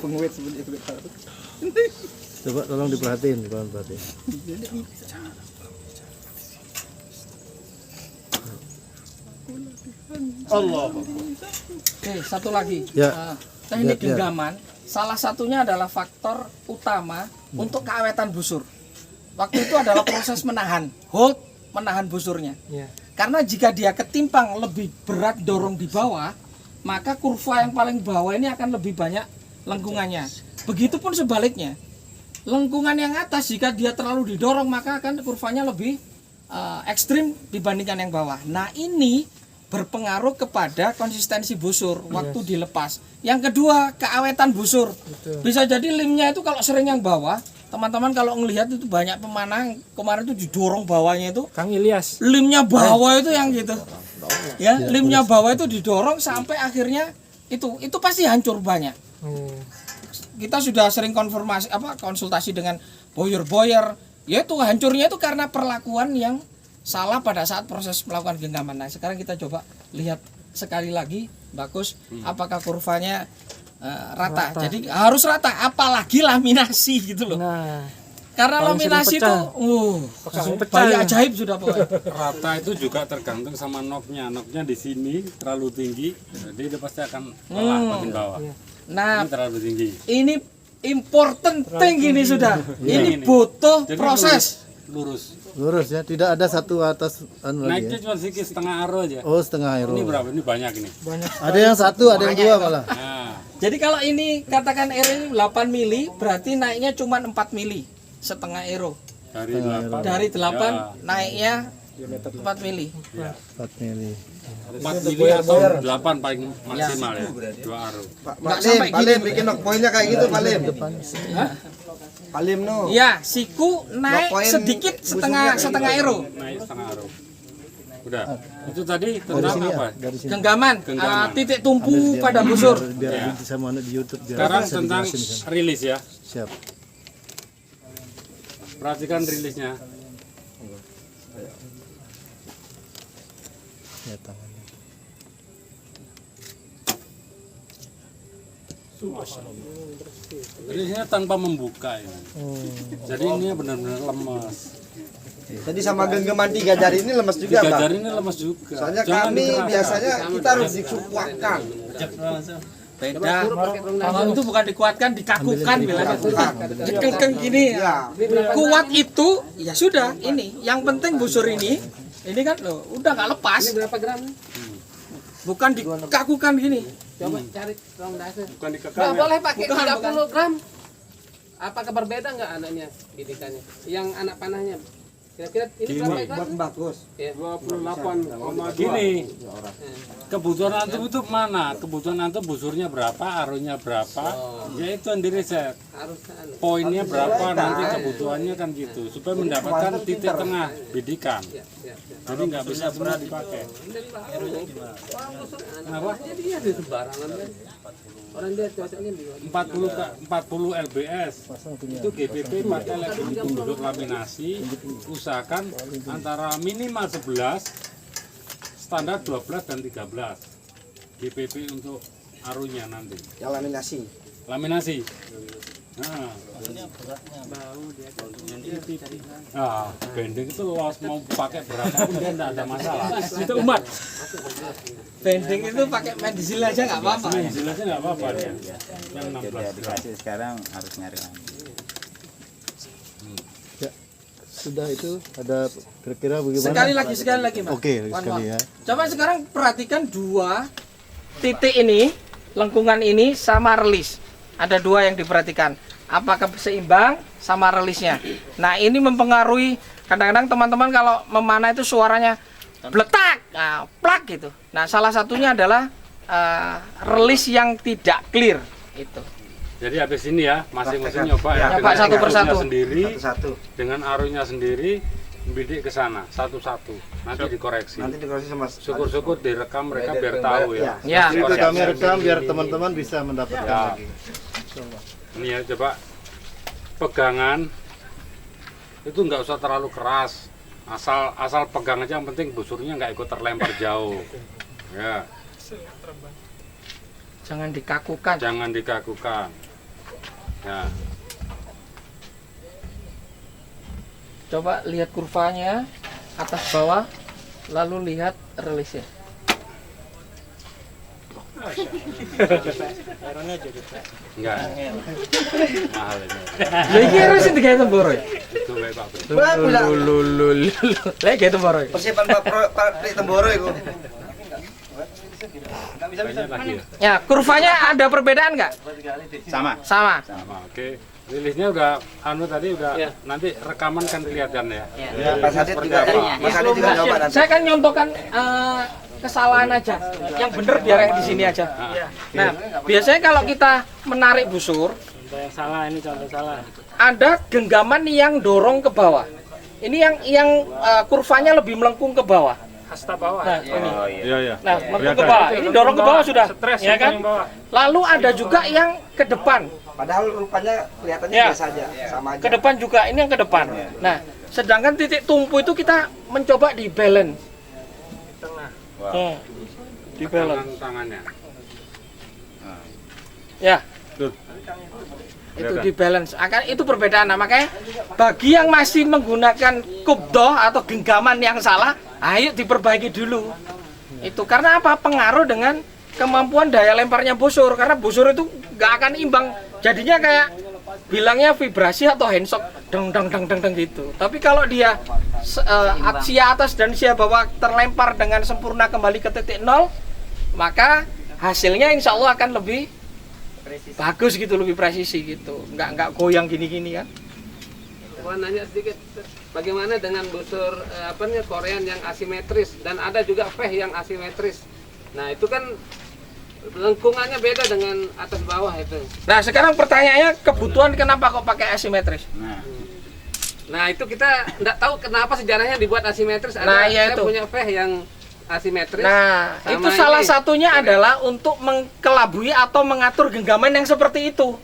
Coba tolong diperhatiin. Allah. Oke, satu lagi. Ya. Teknik Lihat, lihat. genggaman, salah satunya adalah faktor utama untuk keawetan busur. Waktu itu adalah proses menahan, menahan busurnya. Karena jika dia ketimpang lebih berat dorong di bawah, maka kurva yang paling bawah ini akan lebih banyak lengkungannya. Begitupun sebaliknya, lengkungan yang atas jika dia terlalu didorong maka akan kurvanya lebih ekstrim dibandingkan yang bawah. Nah ini berpengaruh kepada konsistensi busur waktu dilepas. Yang kedua, keawetan busur. Bisa jadi limnya itu kalau sering yang bawah, teman-teman kalau ngelihat itu banyak pemanah kemarin itu didorong bawahnya itu. Kang Ilyas. Limnya bawah itu yang gitu. Ya, limnya bawah itu didorong sampai akhirnya itu pasti hancur banyak. Kita sudah sering konsultasi dengan boyer-boyer, yaitu hancurnya itu karena perlakuan yang salah pada saat proses melakukan genggaman. Nah, sekarang kita coba lihat sekali lagi, bagus, apakah kurvanya rata. Jadi harus rata, apalagi laminasi gitu loh. Nah, karena paling laminasi itu langsung pecah bayi ya. ajaib sudah pokoknya. Rata itu juga tergantung sama noknya. Noknya di sini terlalu tinggi, jadi dia pasti akan pelan makin bawah. Nah, Ini terlalu tinggi. ini important thing ini sudah. Ini butuh Jadi proses. Lurus. Ya, tidak ada satu atas anu lagi Naiknya ya. cuma sedikit, setengah aro aja. Oh, setengah euro. Ini berapa? Ini banyak ini. Ada yang satu, ada yang dua malah. Nah, Jadi kalau ini katakan ero 8 mili, berarti naiknya cuma 4 mili, setengah ero. dari 8. Dari 8 naiknya 4 mili. 4 mili. 4 mili atau 8 paling maksimal ya. 2 aro. Nggak sampai Pak gini. Lim bikin knock point-nya kayak gitu, Pak Lim. Pak Lim no. Ya, siku naik Poin sedikit setengah ero. Naik setengah aro. Udah. Itu tadi tentang apa? Dari sini. Genggaman, Genggaman. titik tumpu pada busur. Biar bisa mana di YouTube biar Sekarang bisa tentang dijelasin di sana. rilis ya. Siap. Perhatikan rilisnya. Ya, tangannya. Rilisnya tanpa membuka ini. Jadi ini benar-benar lemas. Tadi sama genggaman 3 jari ini lemas juga, 3 Pak. jari ini lemas juga. Soalnya Jangan kami dikeraskan. biasanya kita harus dikuatkan. Beda. Kalau itu bukan dikuatkan, dikakukan bilangnya. Dikengkeng gini. Ya. Kuat itu ya sudah ini. Yang penting busur ini kan loh, udah nggak lepas. Berapa gram? Bukan dikakukan gini. Coba cari rong dasar. Bukan dikekang. Nggak ya? boleh pakai Bukan, 30 gram. Apakah berbeda nggak anaknya bidikannya? Yang anak panahnya? Kira-kira ini berapa gram? Buat bagus. Ya. 28,2. Gini. Kebutuhan antum itu mana? Kebutuhan antum busurnya berapa, arunya berapa? Ya itu yang diriset. Harus anu. Poinnya berapa nanti kebutuhannya kan gitu. Supaya mendapatkan titik tengah bidikan. Jadi nggak bisa semua dipakai. Kenapa? Jadi ya di sembarangan kan. Orang dia cocoknya di 40 lbs itu GPP pakai lagi busur laminasi, usahakan antara minimal 11, standar 12 dan 13 GPP untuk arunya nanti Yang laminasi. laminasi. Nah, bending itu los mau pakai berapapun dia tidak ada masalah. Itu umat. Bending itu pakai medisil aja nggak apa-apa. Jelasnya nggak apa-apa dia. Yang 16 gram. dikasih sekarang harus nyari lagi. Ya. Sudah itu ada kira-kira bagaimana? Sekali lagi, Mas. Oke, One sekali more. ya. Coba sekarang perhatikan 2 titik ini, lengkungan ini sama relis. Ada 2 yang diperhatikan. Apakah seimbang sama relisnya. Nah, ini mempengaruhi. Kadang-kadang teman-teman kalau memanah itu suaranya bletak, plak gitu. Nah, salah satunya adalah relis yang tidak clear itu. Jadi habis ini ya, masing-masing nyoba ya, Nyoba satu dengan persatu. arunya sendiri, Satu. dengan arunya sendiri, bidik ke sana satu-satu. Nanti dikoreksi. Nanti dikoreksi sama Syukur-syukur direkam mereka biar tahu ya. Ya. Itu kami rekam biar teman-teman bisa mendapatkan Ya. lagi. Ini ya coba pegangan itu nggak usah terlalu keras. Asal pegang aja, yang penting busurnya nggak ikut terlempar jauh. Ya, Jangan dikakukan. jangan dikakukan. Ya. Coba lihat kurvanya atas bawah, lalu lihat relisnya. Enggak. Mahal ini. Lha iki harus digawe temboro. Itu baik Pak. Lha gawe temboro. Persiapan Pak Temboro itu. Banyak lagi ya. Ya, kurvanya ada perbedaan nggak? Sama. Sama. Sama, oke. Rilisnya udah tadi udah nanti rekaman kan kelihatan ya. Ya, Pak Sadit juga. Mas Sadit juga coba nanti. Saya kan nyontohkan kesalahan aja. Yang bener biar di sini aja. Nah, biasanya kalau kita menarik busur, Contoh yang salah ini contoh salah. ada genggaman yang dorong ke bawah. Ini yang kurvanya lebih melengkung ke bawah. Hasta bawah. Nah, ini. Iya. Nah, melengkung ke bawah. Ini dorong ke bawah sudah. Stres Ya kan? yang bawah. Lalu ada juga yang ke depan. Padahal rupanya kelihatannya Ya. biasa aja, sama aja. Ke depan juga, ini yang ke depan. Nah, sedangkan titik tumpu itu kita mencoba di balance. Di balance. Tangannya. Ya, Tuh. itu di balance. Itu perbedaan. Nah, makanya bagi yang masih menggunakan kubdoh atau genggaman yang salah, ayo diperbaiki dulu. Itu karena apa? Pengaruh dengan kemampuan daya lemparnya busur. Karena busur itu nggak akan imbang. Jadinya kayak bilangnya vibrasi atau handshock, deng gitu. Tapi kalau dia sia atas dan sia bawah terlempar dengan sempurna kembali ke titik nol, maka hasilnya insya Allah akan lebih bagus gitu, lebih presisi gitu. Nggak goyang gini-gini kan. Mau nanya sedikit, bagaimana dengan busur Korean yang asimetris dan ada juga VEH yang asimetris. Nah itu kan lengkungannya beda dengan atas bawah itu. Nah sekarang pertanyaannya, kebutuhan kenapa kok pakai asimetris? Nah itu kita nggak tahu kenapa sejarahnya dibuat asimetris. Nah, iya saya itu. punya VEH yang asimetris. Nah sama itu salah ini. satunya adalah untuk mengkelabui atau mengatur genggaman yang seperti itu.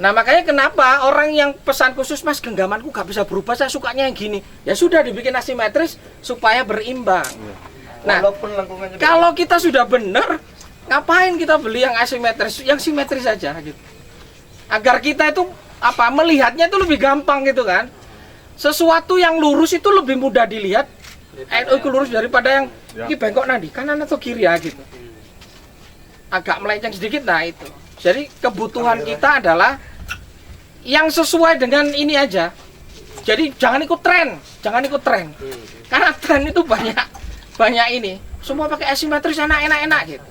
Nah makanya kenapa orang yang pesan khusus, Mas genggamanku gak bisa berubah, saya sukanya yang gini. Ya sudah dibikin asimetris supaya berimbang. Nah, Walaupun lengkungannya beda. kalau kita sudah benar, ngapain kita beli yang asimetris? Yang simetris aja gitu. Agar kita itu melihatnya itu lebih gampang gitu kan. Sesuatu yang lurus itu lebih mudah dilihat. Itu lurus daripada yang ini bengkok nanti kanan atau kiri ya gitu. Agak melenceng sedikit, nah itu. Jadi kebutuhan kita adalah yang sesuai dengan ini aja. Jadi jangan ikut tren. Karena tren itu banyak ini. Semua pakai asimetris enak gitu.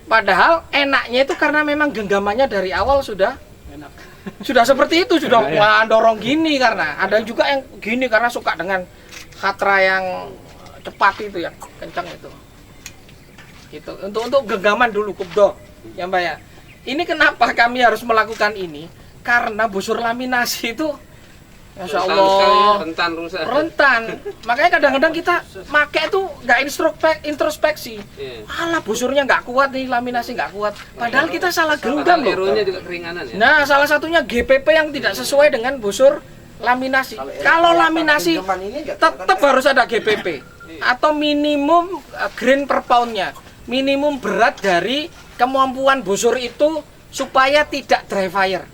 Padahal enaknya itu karena memang genggamannya dari awal sudah seperti itu, sudah dorong gini, karena ada juga yang gini karena suka dengan hatra yang cepat itu, yang kencang itu. Gitu. Untuk genggaman dulu kubdo yang banyak. Ini kenapa kami harus melakukan ini? Karena busur laminasi itu, Masya Allah, rentan. Makanya kadang-kadang kita pakai itu nggak introspeksi. Alah busurnya nggak kuat nih, laminasi nggak kuat. Padahal kita salah genggam loh. Aeronya juga keringanan ya. Nah, salah satunya GPP yang tidak sesuai dengan busur laminasi. Kalau laminasi tetap harus ada GPP atau minimum grain per poundnya, minimum berat dari kemampuan busur itu supaya tidak dry fire.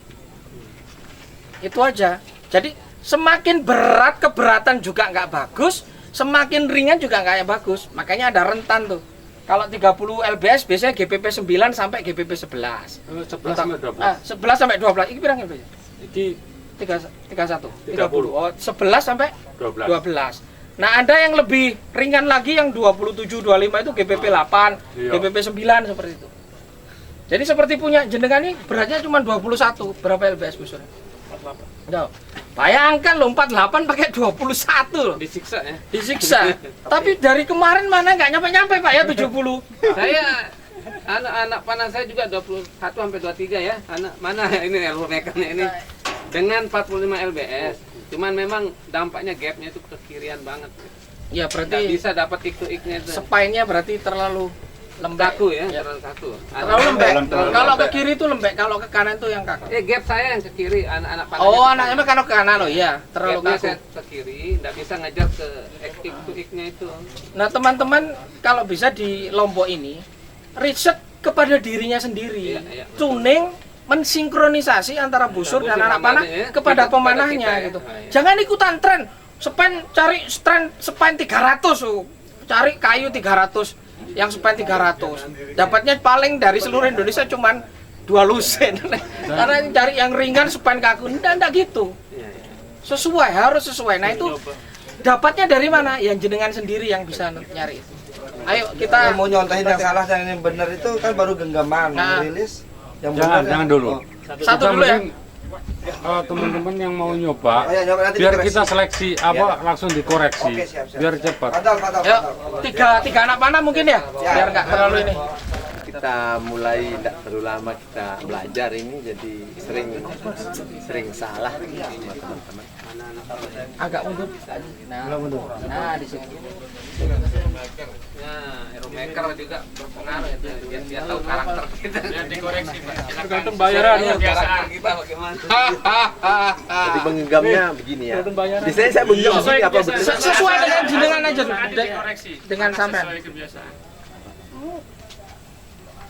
Itu aja. Jadi semakin berat, keberatan juga nggak bagus, semakin ringan juga nggak bagus. Makanya ada rentan tuh. Kalau 30 lbs biasanya GPP 9 sampai GPP 11. 11 sampai 12. 11 sampai 12. Ini berapa ya? Iki 31. 30. Oh, 11 sampai 12. 12. Nah, ada yang lebih ringan lagi yang 27 25 itu GPP 8, Iya. GPP 9 seperti itu. Jadi seperti punya jenengan ini beratnya cuma 21. Berapa lbs busurnya? 48. Nah, bayangkan lo 48 pakai 21 loh. Disiksa ya. Disiksa. Tapi dari kemarin mana nggak nyampe-nyampe Pak ya 70. Saya anak-anak panas saya juga 21 sampai 23 ya. Anak mana ini elur mekannya ini dengan 45 lbs. Cuman memang dampaknya gapnya itu ke kirian banget. Ya Nggak berarti bisa dapat tik-tiknya itu. spine-nya berarti terlalu lembek. Kaku ya, Ya. terlalu kaku. Terlalu lembek. terlalu Kalau ke lembek. kiri itu lembek, kalau ke kanan itu yang kaku. Gap saya yang ke kiri, anak-anak panas. Oh, anaknya kalau ke kanan loh, iya, terlalu Gapnya kaku. saya ke kiri, nggak bisa ngejar ke tik-tiknya itu. Nah, teman-teman kalau bisa di Lombok ini riset kepada dirinya sendiri. Iya, iya. Tuning mensinkronisasi antara busur dan busur anak panah lamannya, kepada kita- pemanahnya kita ya. gitu. Ah, iya. Jangan ikutan tren. Cari tren spine 300, cari kayu 300. yang span 300. Dapatnya paling dari seluruh Indonesia cuman 2 lusin. Karena cari yang ringan span kaku, enggak gitu. Sesuai, harus sesuai. Nah itu dapatnya dari mana? Yang jenengan sendiri yang bisa nyari. Ayo kita mau nyontohin yang salah dan yang benar itu kan baru genggaman rilis. Yang benar Jangan dulu. Satu dulu ya. Teman-teman yang mau nyoba, Oh, ya, nyoba, nanti biar dikoreksi. kita seleksi langsung dikoreksi, Oke, siap. biar cepat. Padahal. Yuk, tiga anak panah mungkin ya, biar nggak terlalu ini. Kita mulai tidak terlalu lama kita belajar ini, jadi sering salah sama teman-teman. Agak mundur. Nah, di sini. Nah, hero maker juga berpengaruh itu, biar tahu karakter kita. Biar dikoreksi, Pak. Tergantung bayaran ya, karakter kita bagaimana. Jadi menggenggamnya begini ya. Biasanya saya menggengam begini apa betul? Sesuai dengan jenengan aja, dengan sampean.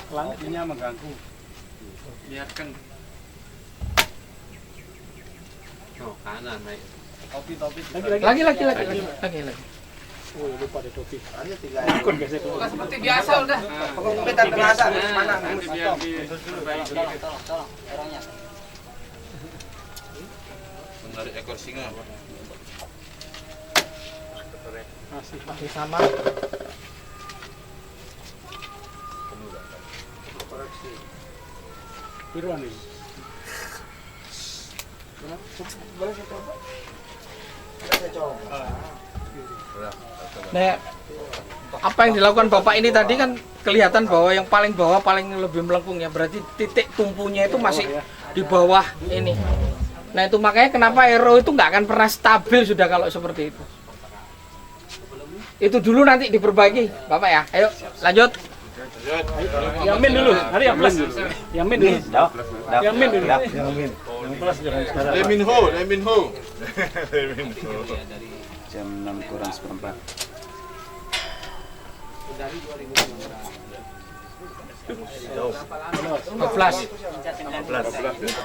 Langitnya mengganggu. Biarkan. Oh, kanan naik. Lagi. Seperti biasa udah. Pokoknya kita terasa mana. Menarik ekor singa. Masih sama. Piruan ini. Nah, apa yang dilakukan Bapak ini tadi kan kelihatan bahwa yang paling bawah paling lebih melengkung ya, berarti titik tumpunya itu masih di bawah ini. Nah itu makanya kenapa aero itu nggak akan pernah stabil sudah kalau seperti itu. Itu dulu nanti diperbaiki, Bapak ya. Ayo lanjut. Yamin dulu, hari yang plus. Yamin dulu. Yamin dulu. Leminho. Jam 6 kurang seperempat. Flash.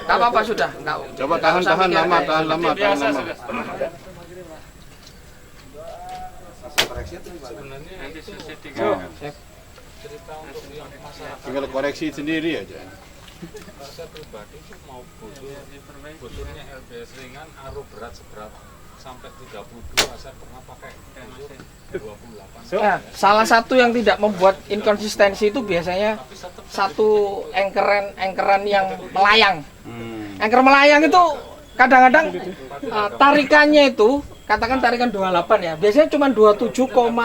Nggak apa-apa sudah. Coba tahan lama. Tinggal koreksi sendiri aja. Saya pribadi itu mau busurnya LBS ringan, aru berat seberat sampai 32, saya pernah pakai busur 28. Ya, salah satu yang tidak membuat inkonsistensi itu biasanya satu engkeran yang melayang. Engker melayang itu kadang-kadang tarikannya itu katakan tarikan 28 ya, biasanya cuma 27,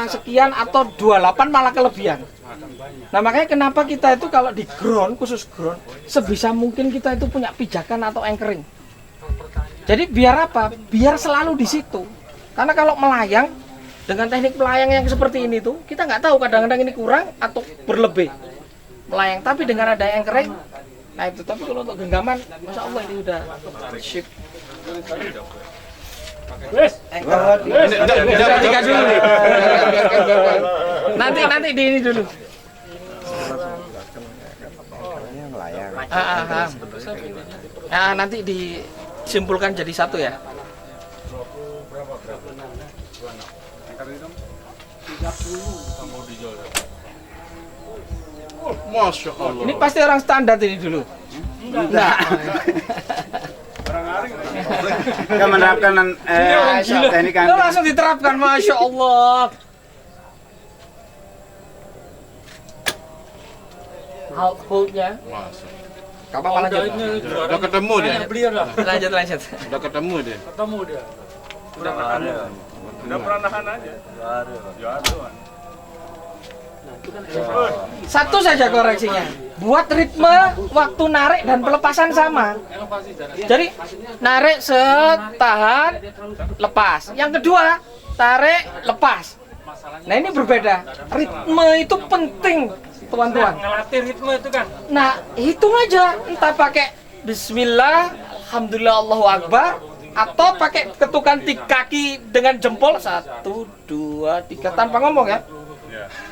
sekian atau 28 malah kelebihan. Nah makanya kenapa kita itu kalau di ground, khusus ground, sebisa mungkin kita itu punya pijakan atau anchoring. Jadi biar apa? Biar selalu di situ. Karena kalau melayang dengan teknik melayang yang seperti ini tuh, kita nggak tahu kadang-kadang ini kurang atau berlebih melayang. Tapi dengan ada anchoring, nah itu. Tapi kalau untuk genggaman, masya Allah ini udah ship. Tiga dulu nih. Nanti di ini dulu. Nanti disimpulkan jadi satu ya. Masya Allah. Ini pasti orang standar ini dulu. Enggak. Kita menerapkan teknik Lo langsung diterapkan, masya Allah. Outputnya. Kapan lanjut? Udah ketemu dia. Lanjut. Udah ketemu dia. Satu saja koreksinya. Buat ritme waktu narik dan pelepasan sama. Jadi narik tahan, lepas. Yang kedua, tarik, lepas. Nah ini berbeda. Ritme itu penting, teman-teman. Ngelatih ritme itu kan. Nah, hitung aja. Entah pakai Bismillah, Alhamdulillah, Allahu Akbar, atau pakai ketukan kaki dengan jempol 1, 2, 3 tanpa ngomong ya.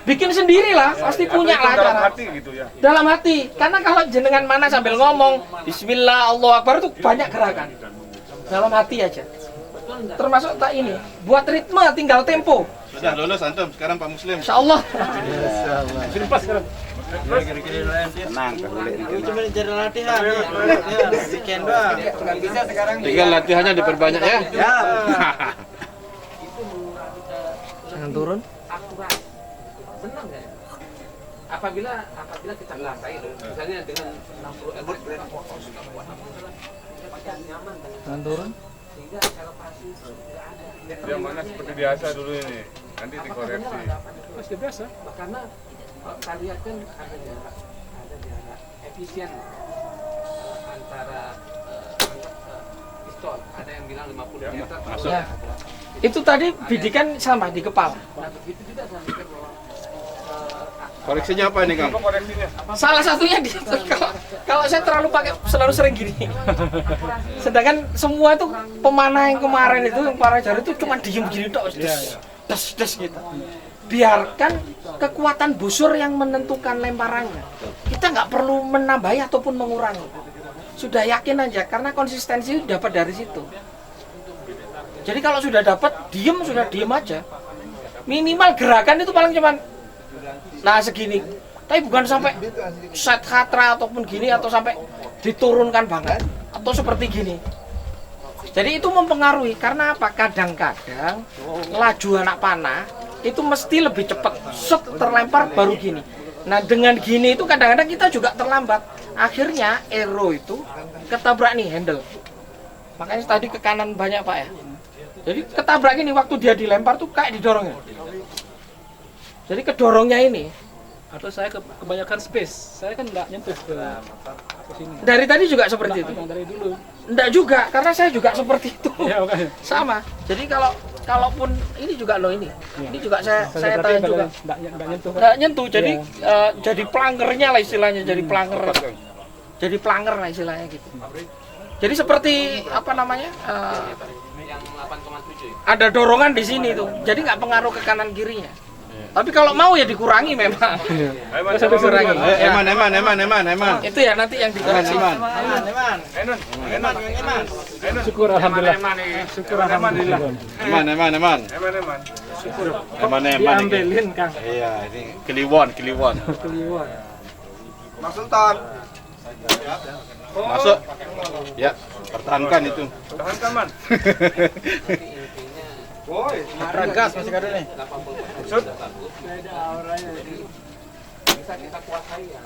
Bikin sendirilah, pasti punya lah cara. Dalam hati, karena kalau jenengan mana sambil ngomong Bismillah, Allahu Akbar itu banyak gerakan. Dalam hati aja. Termasuk tak ini, buat ritme tinggal tempo. Sudah lulus antum, sekarang Pak Muslim. Insya Allah. Sini pas sekarang. Tenang, boleh. Cuma cari latihan. Weekend doang. Nggak bisa sekarang. Tinggal latihannya diperbanyak ya. Jangan turun. Benar nggak? Apabila kita ngerasain, misalnya dengan 60 ml sudah buat nyaman kan? Jangan turun. Sehingga elevasi nggak ada. Yang mana seperti biasa dulu ini, nanti dikoreksi. Masih biasa. Karena kita lihat kan ada jarak efisien antara pistol. Ada yang bilang 50 meter. Masuk. Ya. Itu tadi bidikan sama di kepala. Nah begitu juga saya pikir bahwa Koreksinya apa ini, Kang? Salah satunya di kalau saya terlalu selalu sering gini. Sedangkan semua itu pemanah yang kemarin itu yang para jari itu cuma diem gini tok, des gitu. Biarkan kekuatan busur yang menentukan lemparannya. Kita nggak perlu menambahi ataupun mengurangi. Sudah yakin aja karena konsistensi itu dapat dari situ. Jadi kalau sudah dapat sudah diem aja. Minimal gerakan itu paling cuman nah segini, tapi bukan sampai set hatra ataupun gini atau sampai diturunkan banget atau seperti gini. Jadi itu mempengaruhi karena apa? Kadang-kadang laju anak panah itu mesti lebih cepat, set terlempar baru gini. Nah dengan gini itu kadang-kadang kita juga terlambat. Akhirnya arrow itu ketabrak nih handle. Makanya tadi ke kanan banyak Pak ya. Jadi ketabrak gini waktu dia dilempar tuh kayak didorongnya. Jadi kedorongnya ini. Atau saya kebanyakan space. Saya kan nggak nyentuh ke sini. Dari tadi juga seperti itu. Dari dulu. Enggak juga, karena saya juga seperti itu. Iya, makanya. Sama. Jadi kalaupun ini juga loh ini. Ini juga saya tanya juga. Nggak nyentuh. Enggak nyentuh. Jadi jadi pelangernya lah istilahnya, jadi pelanger. Jadi pelanger lah istilahnya gitu. Jadi seperti apa namanya? yang 8,7 Ada dorongan di sini tuh. Jadi nggak pengaruh ke kanan kirinya. Tapi kalau mau ya dikurangi memang. Dikurangi. Eman. Itu ya nanti yang dikoreksi. Syukur alhamdulillah. Syukur alhamdulillah. Eman. Syukur. Eman. Diambilin Kang. Iya, ini Kliwon. Kliwon. Mas Sultan. Masuk. Ya, pertahankan itu. Tahankan man. Woi, gas masih ada nih. Sud. bisa kita kuasai ya.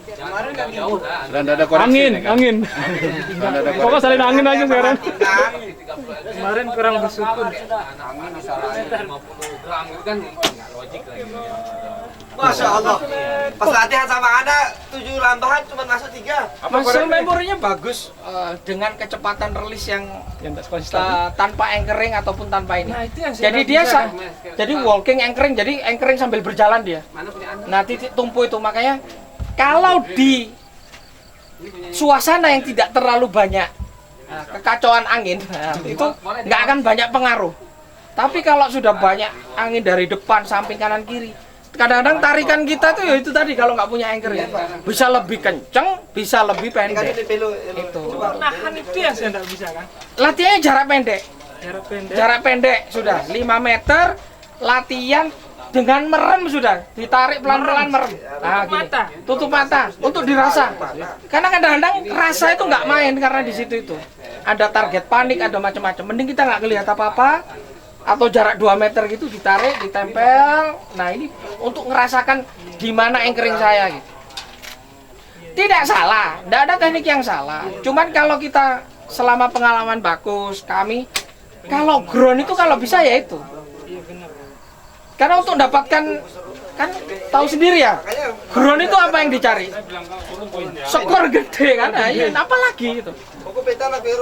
Kemarin nggak jauh. Dan ada koreksi. Angin. Pokoknya salin angin aja sekarang. Kemarin kurang bersyukur. Angin misalnya 50 gram itu kan nggak logik lagi. Masya Allah. Pas latihan sama Anda 7 lambahan cuma masuk 3. Muscle memorinya bagus dengan kecepatan rilis yang tanpa anchoring ataupun tanpa ini. Nah, itu yang jadi dia jadi walking anchoring, jadi anchoring sambil berjalan dia. Nah, titik tumpu itu makanya kalau di suasana yang tidak terlalu banyak kekacauan angin, itu nggak akan banyak pengaruh. Tapi kalau sudah banyak angin dari depan, samping, kanan, kiri, kadang-kadang tarikan kita tuh ya itu tadi kalau nggak punya anchor ya bisa lebih kenceng, bisa lebih pendek. Itu. Nahan itu yang saya nggak bisa kan. Latihannya jarak pendek. Jarak pendek sudah 5 meter. Latihan dengan merem sudah, ditarik pelan-pelan merem. Nah, gini. Tutup mata untuk dirasa. Karena kadang-kadang rasa itu nggak main karena di situ itu ada target panik, ada macam-macam. Mending kita nggak kelihatan apa-apa. Atau jarak 2 meter gitu ditarik, ditempel. Nah ini untuk ngerasakan di mana anchoring saya gitu. Tidak salah, tidak ada teknik yang salah. Cuman kalau kita selama pengalaman bagus, kami kalau ground itu kalau bisa ya itu. Karena untuk mendapatkan kan tahu sendiri ya, ground itu apa yang dicari? Skor gede kan, nah, ya, apa lagi itu?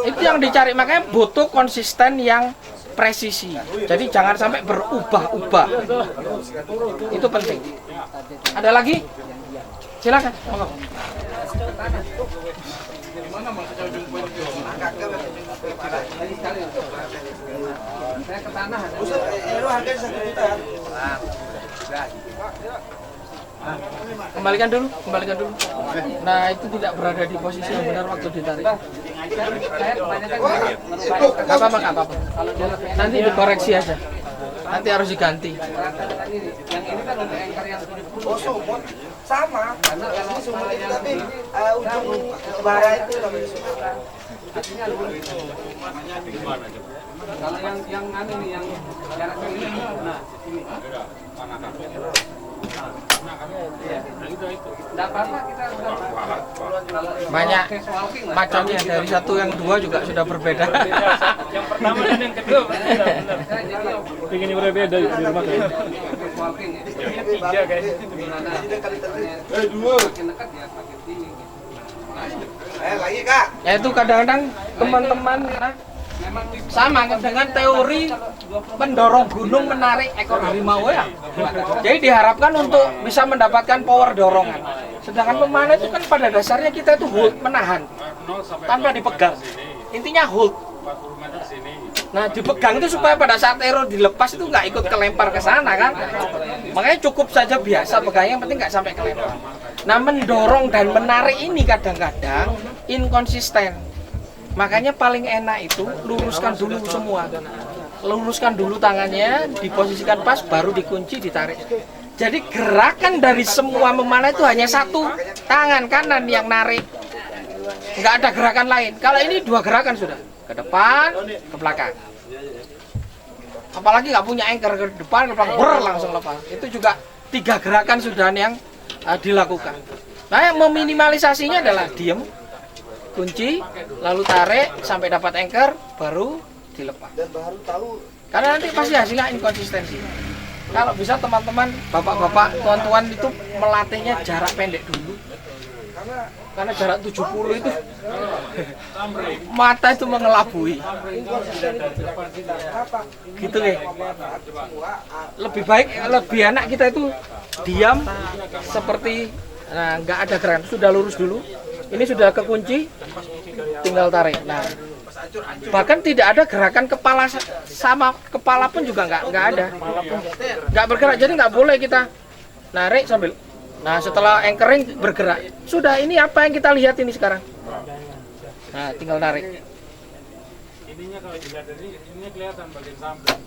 Itu yang dicari, makanya butuh konsisten yang presisi. Jadi jangan sampai berubah-ubah. Itu penting. Ada lagi? Silakan. Saya ke tanah. Kembalikan dulu. Nah, itu tidak berada di posisi yang benar waktu ditarik. Saya kebanyakan Nggak apa-apa. Nanti dikoreksi aja. Nanti harus diganti. Yang ini kan untuk anchor yang Oh, sumut sama. Karena ini sumut itu tapi ujung bara itu namanya sumut. artinya kalau yang anu nih yang jarak ini, nah ini. Nggak apa-apa kita Banyak macamnya, dari satu yang dua juga sudah berbeda. Yang pertama dan yang kedua benar. Bikin ini berbeda di rumah kan. Tiga guys. Makin dekat ya makin tinggi. Lagi Kak. Ya itu kadang-kadang teman-teman sama dengan teori pendorong gunung menarik ekor harimau ya. Jadi diharapkan untuk bisa mendapatkan power dorongan. Sedangkan pemanah itu kan pada dasarnya kita itu hold, menahan tanpa dipegang. Intinya hold. Nah dipegang itu supaya pada saat arrow dilepas itu nggak ikut kelempar ke sana kan. Makanya cukup saja biasa pegangnya, yang penting nggak sampai kelempar. Nah mendorong dan menarik ini kadang-kadang inkonsisten. Makanya paling enak itu luruskan dulu semua. Luruskan dulu tangannya, diposisikan pas, baru dikunci, ditarik. Jadi gerakan dari semua memanah itu hanya satu, tangan kanan yang narik. Nggak ada gerakan lain. Kalau ini dua gerakan sudah, ke depan, ke belakang. Apalagi nggak punya anchor, ke depan, ke belakang, langsung lepas. Itu juga 3 gerakan sudah yang dilakukan. Nah yang meminimalisasinya adalah diem, kunci, lalu tarik sampai dapat anchor, baru dilepas. Dan baru tahu Karena nanti pasti hasilnya inkonsistensi. Kalau bisa teman-teman, bapak-bapak, tuan-tuan itu melatihnya jarak pendek dulu. Karena jarak 70 itu mata itu mengelabui. Gitu ya. Lebih baik, lebih enak kita itu diam seperti nggak ada gerakan, sudah lurus dulu. Ini sudah kekunci, tinggal tarik. Nah, bahkan tidak ada gerakan kepala sama kepala pun juga nggak ada, nggak bergerak. Jadi nggak boleh kita narik sambil. Nah, setelah anchoring bergerak. Sudah, ini apa yang kita lihat ini sekarang. Nah, tinggal narik. Ininya kalau dilihat dari ini kelihatan bagian samping.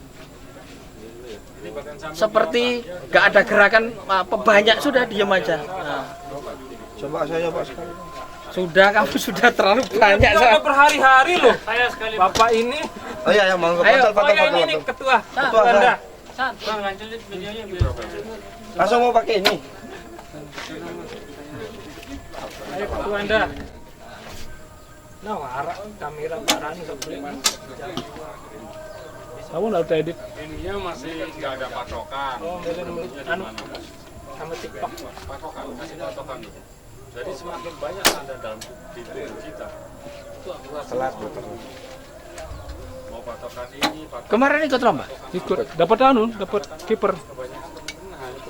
Ini bagian samping. Seperti nggak ada gerakan apa banyak, sudah diam aja. Nah. coba saya coba sekali. Sudah, kamu sudah terlalu banyak. Kita berhari-hari loh. Saya sekali Bapak ini. Oh iya, mau Ayo, Oh ya ini nih ketua. Ketua Anda. saya. Bang, lanjutin videonya. Langsung mau pakai ini. Ayo ketua Anda. Nah, warak kamera parah nggak boleh. Kamu nggak udah edit? Ininya masih nggak ada patokan. Oh, anu sama TikTok. Patokan, kasih patokan dulu. Jadi semakin banyak tanda dalam di tubuh kita. Telat. Mau patokan ini, patokan Kemarin ikut lomba? Ikut. Dapat anu, dapat kiper.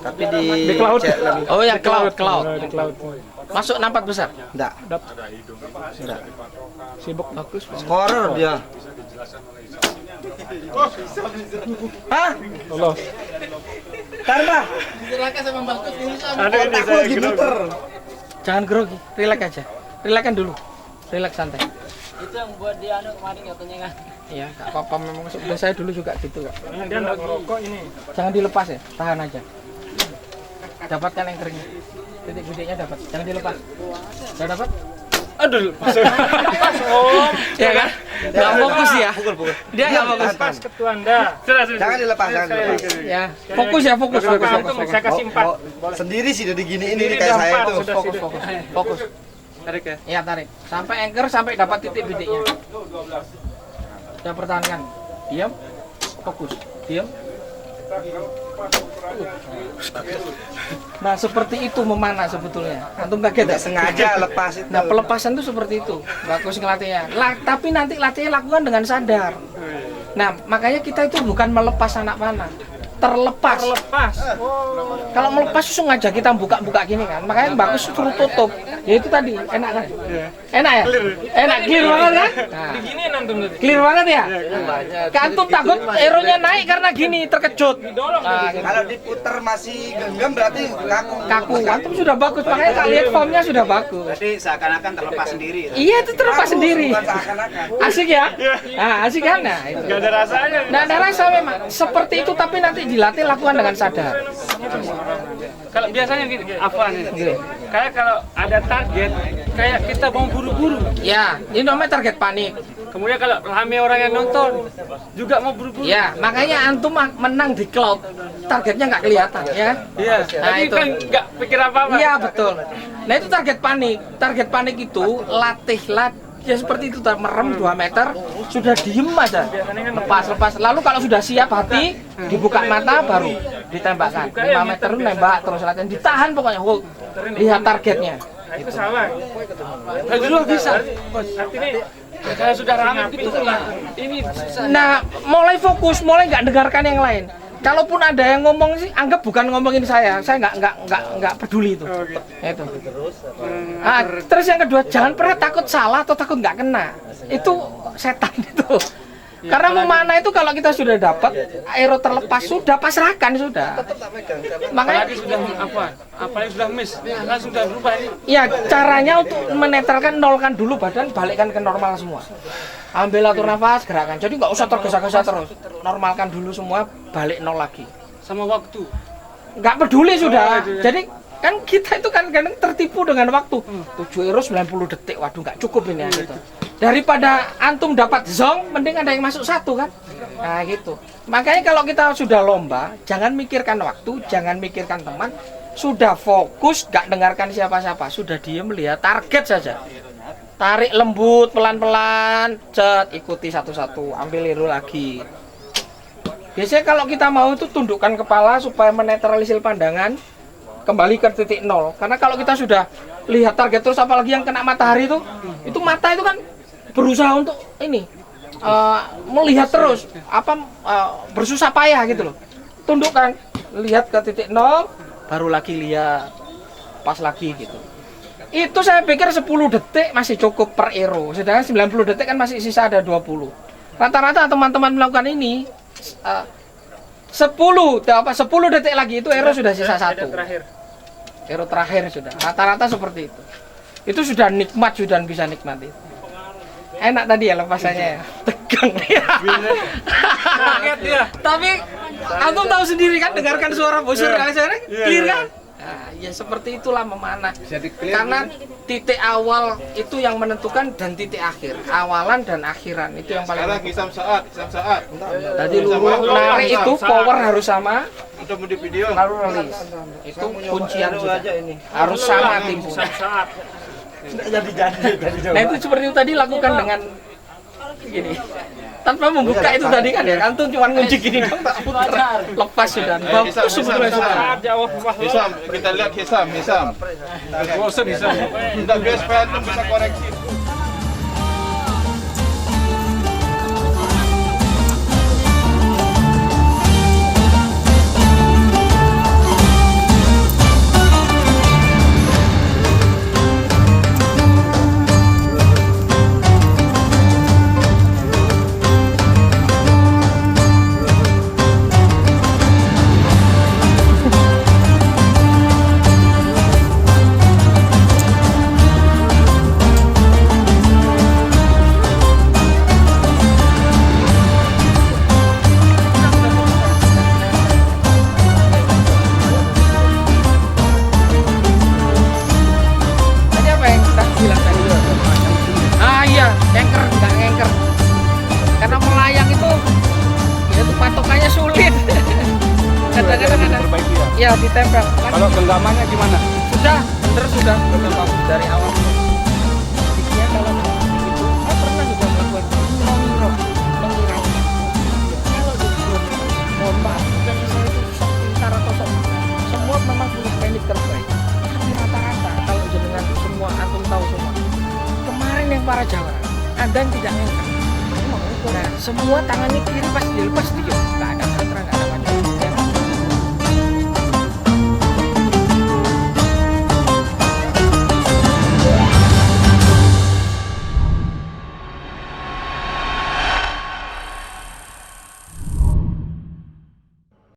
Tapi di cloud. Oh yang cloud. Di cloud. Masuk 4 besar. enggak. enggak. Sibuk bagus. Horor dia. Hah? Lolos. Karma. Ada ini Aku lagi muter. Jangan grogi, relax aja. Relaxkan dulu. Relax santai. Itu yang buat dia anu kemarin katanya kan. Iya, nggak apa-apa, memang sebenarnya saya dulu juga gitu kak. Dia nggak ngerokok ini. Jangan dilepas ya, tahan aja. Dapatkan anchornya. Titik gedenya dapat, jangan dilepas. Sudah dapat? Aduh, lepas. Ya kan? Nggak fokus ya. Dia nggak fokus. Pas ketua Anda. Jangan dilepas, jangan dilepas. Ya, fokus ya, fokus. Saya kasih 4. Sendiri sih udah diginiin ini Sendiri kayak udah saya 4, tuh. sudah. Fokus. Tarik ya. Iya, tarik. Sampai anchor, sampai dapat titik gedenya. Sudah pertahankan. Diam. Fokus. Diam. Nah, seperti itu memanah sebetulnya. Antum kaget Tidak sengaja lepas itu. Nah, pelepasan itu seperti itu. Bagus ngelatihnya. Tapi nanti latihnya lakukan dengan sadar. Nah, makanya kita itu bukan melepas anak panah, terlepas. Kalau melepas sengaja kita buka-buka gini kan, makanya bagus suruh tutup. Ya itu tadi, enak kan? Enak ya? Enak, clear banget kan? Nah, clear banget ya? Kantum takut aeronya naik karena gini, terkejut. Nah, gitu. Kalau diputar masih genggam berarti kaku. Kantum sudah bagus, makanya tak lihat formnya sudah bagus. Berarti seakan-akan terlepas sendiri. Iya, itu terlepas sendiri. Asik ya? Nah, asik kan? Nah, itu. Nggak ada rasanya. Nggak ada rasa memang. Seperti itu, tapi nanti dilatih lakukan dengan sadar. Kalau biasanya gini, apa nih? Kayak kalau ada target, kayak kita mau buru-buru. Ya, ini namanya target panik. Kemudian kalau rame orang yang nonton, juga mau buru-buru. Ya, makanya antum menang di cloud, targetnya nggak kelihatan, ya. Iya. Nah, Tapi itu. kan nggak pikir apa-apa. Iya, betul. Nah, itu target panik. Target panik itu latih ya seperti itu, merem 2 meter, sudah diem aja, lepas. Lalu kalau sudah siap hati, dibuka mata baru ditembakkan. 5 meter nembak terus latihan, ditahan pokoknya, hold, lihat targetnya. Itu salah. Nah, dulu bisa. Artinya saya sudah rame itu ini susah. Nah, mulai fokus, mulai nggak dengarkan yang lain. Kalaupun ada yang ngomong sih, anggap bukan ngomongin saya nggak peduli itu. Itu. Terus yang kedua, jangan pernah takut salah atau takut nggak kena. Itu setan itu. Karena memanah itu kalau kita sudah dapat aero terlepas, sudah pasrahkan sudah. Makanya Apalagi sudah apa? Apalagi sudah miss, langsung sudah berubah ini. ya caranya untuk menetralkan, nolkan dulu badan, balikkan ke normal semua. Ambil atur nafas, gerakan. Jadi nggak usah tergesa-gesa terus. Normalkan dulu semua, balik nol lagi. Sama waktu. Nggak peduli sudah. Jadi kan kita itu kan kadang tertipu dengan waktu. 7 aero 90 detik. Waduh, nggak cukup ini ya gitu. Daripada antum dapat zong, mending ada yang masuk 1 kan. Nah gitu. Makanya kalau kita sudah lomba, jangan mikirkan waktu, jangan mikirkan teman. Sudah fokus, nggak dengarkan siapa-siapa. Sudah diem, lihat target saja. Tarik lembut, pelan-pelan, cet, ikuti satu-satu, ambil liru lagi. Biasanya kalau kita mau itu tundukkan kepala supaya menetralisir pandangan, kembali ke titik nol. Karena kalau kita sudah lihat target terus, apalagi yang kena matahari itu mata itu kan berusaha untuk ini, melihat terus, bersusah payah gitu loh. Tundukkan, lihat ke titik nol, baru lagi lihat, pas lagi gitu. Itu saya pikir 10 detik masih cukup per aero, sedangkan 90 detik kan masih sisa ada 20. Rata-rata teman-teman melakukan ini 10 detik lagi itu aero sudah sisa 1. Aero terakhir sudah. Rata-rata seperti itu. Itu sudah nikmat, sudah bisa nikmati. Enak tadi ya lepasannya ya. Tegang ya. Kaget ya. Tapi antum tahu sendiri kan, dengarkan suara busur kalian clear kan? Nah, ya seperti itulah memanah. Karena titik awal itu yang menentukan dan titik akhir. Awalan dan akhiran itu yang paling penting. Sekarang kisam saat. Tadi lurus narik itu power harus sama, Untuk di video. lalu release. Itu kuncian sudah. Harus sama timbu. Nah itu seperti itu tadi, lakukan dengan gini. Tanpa membuka itu tadi kan ya, antum cuma ngunci gini dong, tak putar, lepas sudah. Bagus sebetulnya sudah. Hisam, kita lihat Hisam. Bosan bisa. Tidak biasa supaya antum bisa koreksi. Tadi apa yang kita bilang tadi? Iya, ngengker, nggak ngengker. Karena melayang itu patokannya sulit. Kadang-kadang ada. Ya, ditempel. Kalau genggamannya gimana? Sudah, bener sudah bagus dari awal. Bikinnya kalau itu, saya pernah juga melakukan mengira. Kalau mohon maaf, bukan saya itu sok pintar atau sok semua memang punya teknik terbaik. Tapi rata-rata kalau jenengan semua antum tahu semua. Kemarin yang para jawara, ada yang tidak ngangkat. Nah, semua tangannya kiri pas dilepas dia.